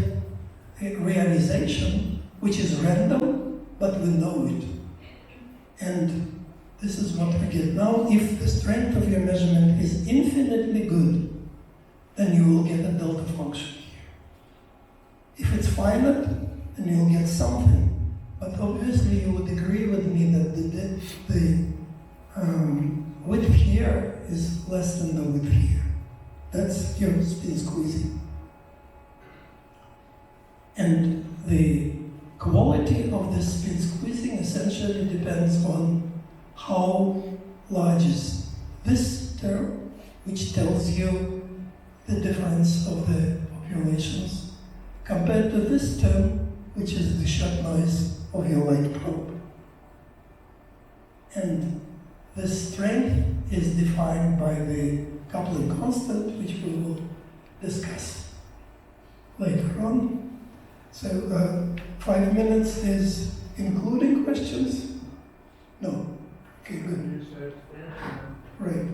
a realization which is random, but we know it. And this is what we get. Now, if the strength of your measurement is infinitely good, then you will get a delta function here. If it's finite, then you'll get something. But obviously you would agree with me that the width here is less than the width here. That's your spin squeezing. And the quality of this spin squeezing essentially depends on how large is this term, which tells you the difference of the populations, compared to this term, which is the shot noise of your light probe. And the strength is defined by the coupling constant, which we will discuss later on. So 5 minutes is including questions? No. Okay, good. Right.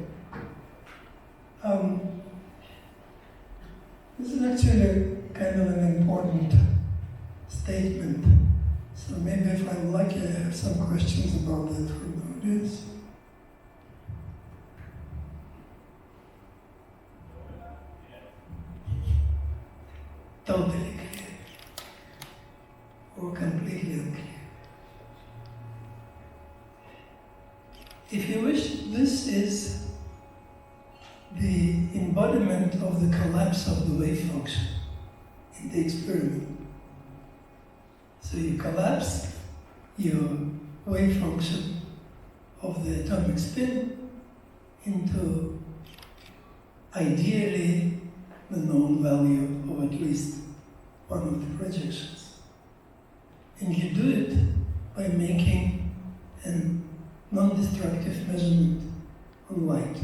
This is actually kind of an important statement. So maybe if I'm lucky, I have some questions about that from the audience. Totally clear. Or completely unclear. If you wish, this is the embodiment of the collapse of the wave function in the experiment. So you collapse your wave function of the atomic spin into ideally the known value of at least one of the projections. And you do it by making a non-destructive measurement on light.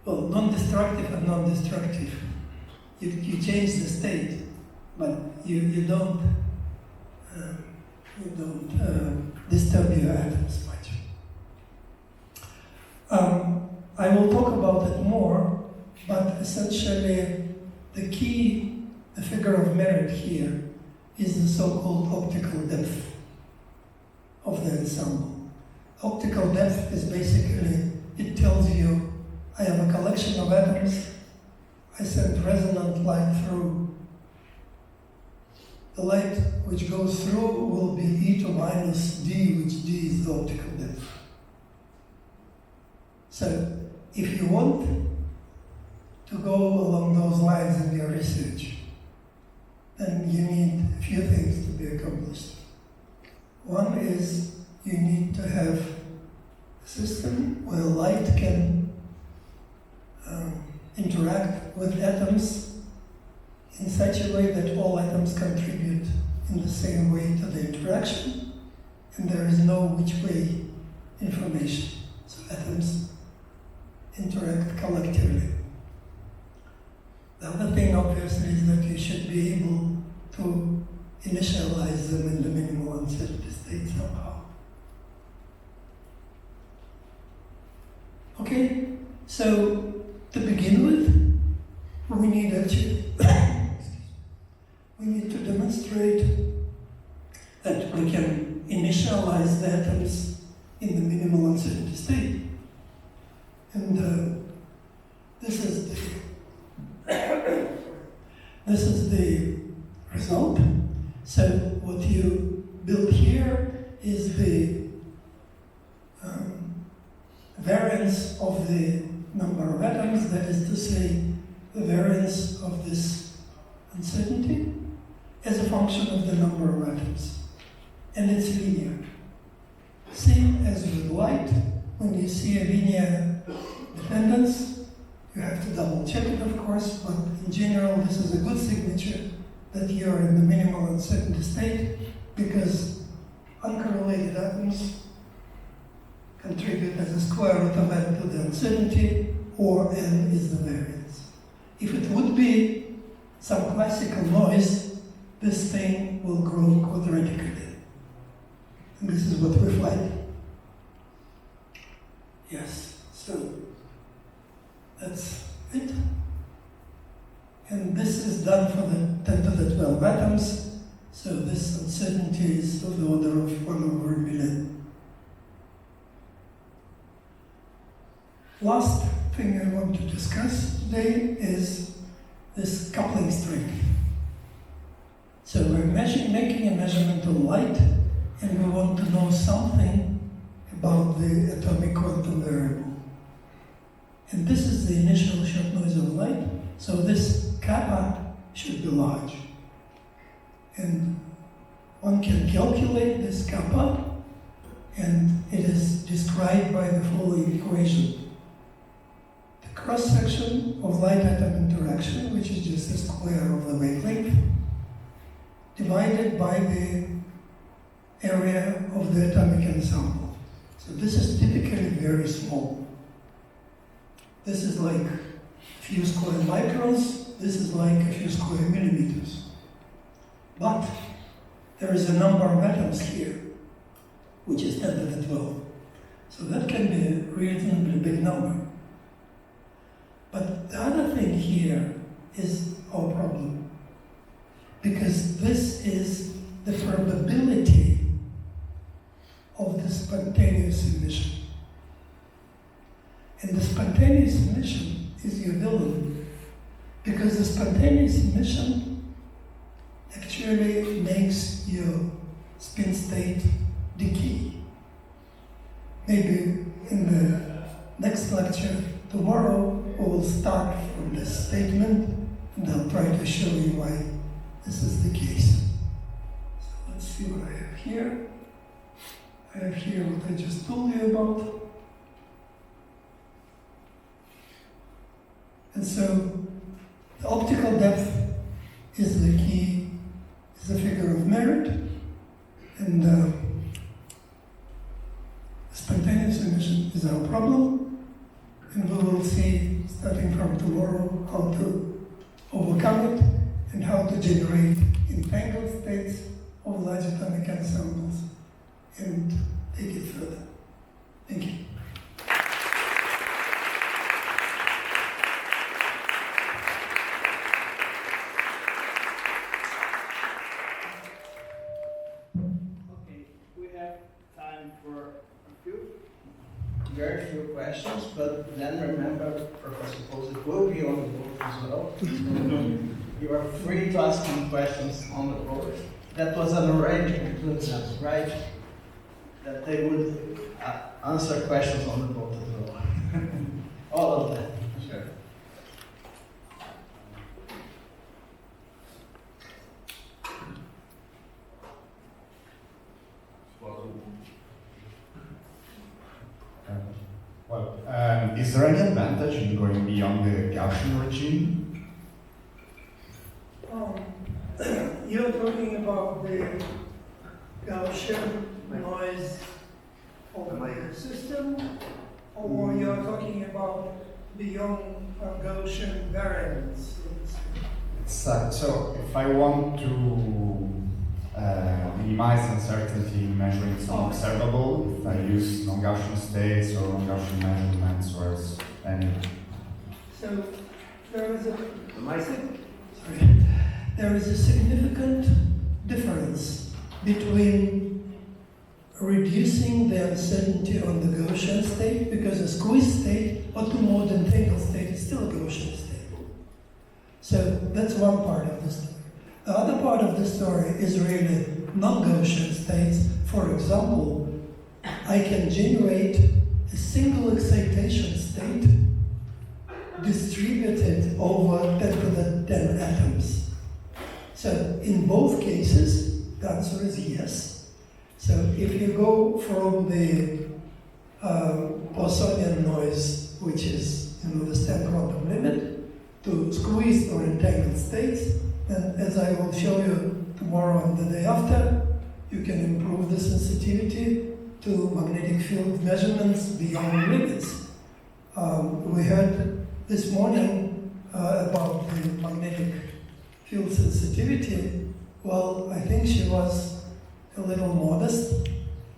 Well, non-destructive and non-destructive. You change the state, but you don't disturb your atoms much. I will talk about it more, but essentially the key, the figure of merit here, is the so-called optical depth of the ensemble. Optical depth is basically, it tells you, I have a collection of atoms, I send resonant light through. The light which goes through will be e to minus d, which d is the optical depth. So, if you want to go along those lines in your research, then you need a few things to be accomplished. One is you need to have a system where light can interact with atoms in such a way that all atoms contribute in the same way to the interaction, and there is no which way information. So atoms interact collectively. The other thing, obviously, is that you should be able to initialize them in the minimal uncertainty state somehow. Okay, so to begin with, we need we need to demonstrate that we can initialize the atoms in the minimal uncertainty state. And this is the result. So what you build here is the variance of the number of atoms, that is to say, the variance of this uncertainty as a function of the number of atoms. And it's linear. Same as with light, when you see a linear dependence, you have to double check it, of course, but in general, this is a good signature that you're in the minimal uncertainty state, because uncorrelated atoms contribute as a square root of n to the uncertainty, or n is the variance. If it would be some classical noise, this thing will grow quadratically. And this is what we're finding. Yes, so that's it. And this is done for the 10 to the 12 atoms, so this uncertainty is of the order of 1 over a million. Last thing I want to discuss today is this coupling strength. So we're making a measurement of light, and we want to know something about the atomic quantum variable. And this is the initial short noise of light, so this kappa should be large. And one can calculate this kappa, and it is described by the following equation. The cross-section of light-atom interaction, which is just the square of the wavelength, divided by the area of the atomic ensemble. So this is typically very small. This is like a few square microns, this is like a few square millimeters. But there is a number of atoms here, which is 10 to the 12. So that can be a reasonably big number. But the other thing here is our problem, because this is the probability of the spontaneous emission. And the spontaneous emission is your villain, because the spontaneous emission actually makes your spin state decay. Maybe in the next lecture tomorrow we will start from this statement, and I'll try to show you why this is the case. So let's see what I have here. I have here what I just told you about. And so the optical depth is the key, is a figure of merit, and spontaneous emission is our problem, and we will see, starting from tomorrow, how to overcome it and how to generate entangled states of large atomic ensembles and take it further. Thank you. Okay, we have time for very few questions, but then remember Professor Polzik will be on the board as well. You are free to ask him questions on the board. That was an arrangement between us, right? That they would answer questions on the board as well. All of them. Sure. Is there any advantage in going beyond the Gaussian regime? You're talking about the Gaussian noise of the system, or you're talking about beyond Gaussian variance? So if I want to minimize uncertainty in measuring some observable, if I use non-Gaussian states or non-Gaussian measurements or any. So there is there is a significant difference between reducing the uncertainty on the Gaussian state, because a squeeze state or two mode entangled state is still a Gaussian state. So that's one part of the story. The other part of the story is really non-Gaussian states. For example, I can generate a single excitation state distributed over 10 to the 10 atoms. So in both cases, the answer is yes. So if you go from the Poissonian noise, which is the stem quantum limit, to squeezed or entangled states, and as I will show you tomorrow and the day after, you can improve the sensitivity to magnetic field measurements beyond limits. We heard this morning about the magnetic field sensitivity. Well, I think she was a little modest,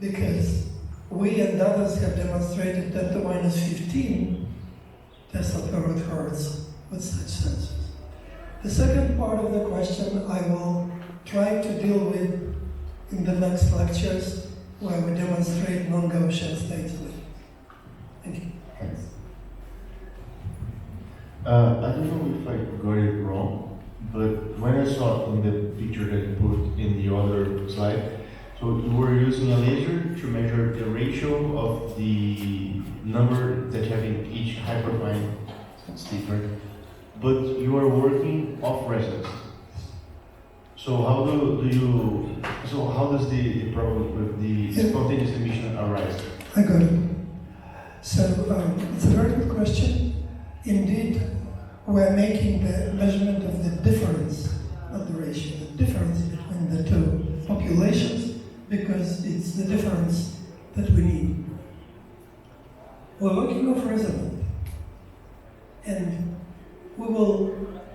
because we and others have demonstrated 10 to minus 15 Tesla per root hertz with such sensors. The second part of the question I will try to deal with in the next lectures, where we demonstrate non-Gaussian states. Thank you. Thanks. I don't know if I got it wrong, but when I saw in the picture that you put in the other slide, so you were using a laser to measure the ratio of the number that you have in each hyperfine state, but you are working off resonance. So how how does the problem with the spontaneous emission arise? I got it. So it's a very good question. Indeed, we're making the measurement of the difference, not the ratio, the difference between the two populations, because it's the difference that we need. We're working off resonant, and we will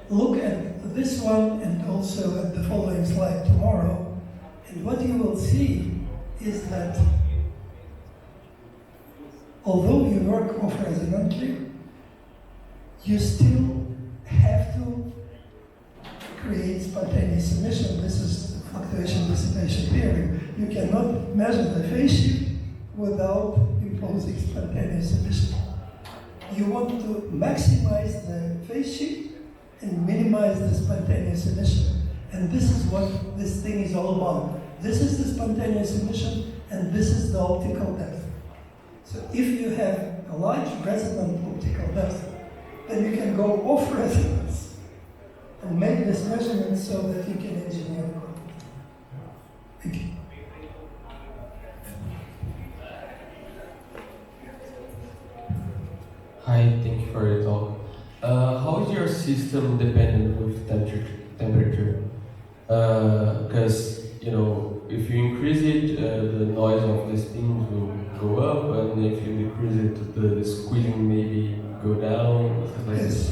look at this one and also at the following slide tomorrow, and what you will see is that although you work off resonantly, you still have to create spontaneous emission. This is fluctuation dissipation theory. You cannot measure the phase shift without imposing spontaneous emission. You want to maximize the phase shift and minimize the spontaneous emission. And this is what this thing is all about. This is the spontaneous emission, and this is the optical depth. So if you have a large resonant optical depth, then you can go off resonance and make this measurement so that you can engineer the quantum. Thank you. Hi, thank you for your talk. How is your system dependent with temperature? Because if you increase it, the noise of the spins will go up, and if you decrease it, the squeezing maybe go down. Stuff like this.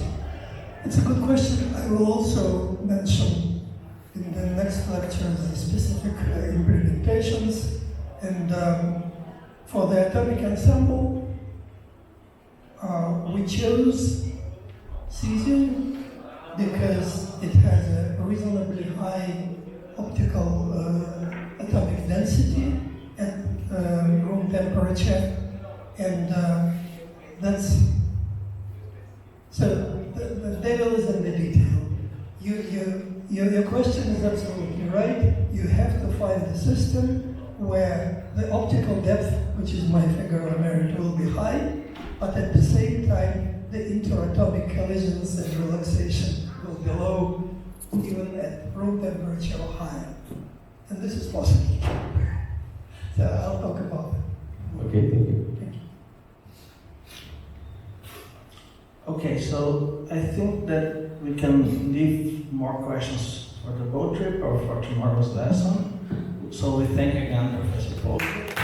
It's a good question. I will also mention in the next lecture the specific implementations. And for the atomic ensemble, we chose cesium because it has a reasonably high optical atomic density and room temperature, and that's so the devil is in the detail. Your question is absolutely right. You have to find a system where the optical depth, which is my figure of merit, will be high, but at the same time the interatomic collisions and relaxation will be low, even at room temperature or higher. And this is possible. So I'll talk about it. Okay, thank you. Thank you. Okay, so I think that we can leave more questions for the boat trip or for tomorrow's lesson. So we thank again Professor Polzik.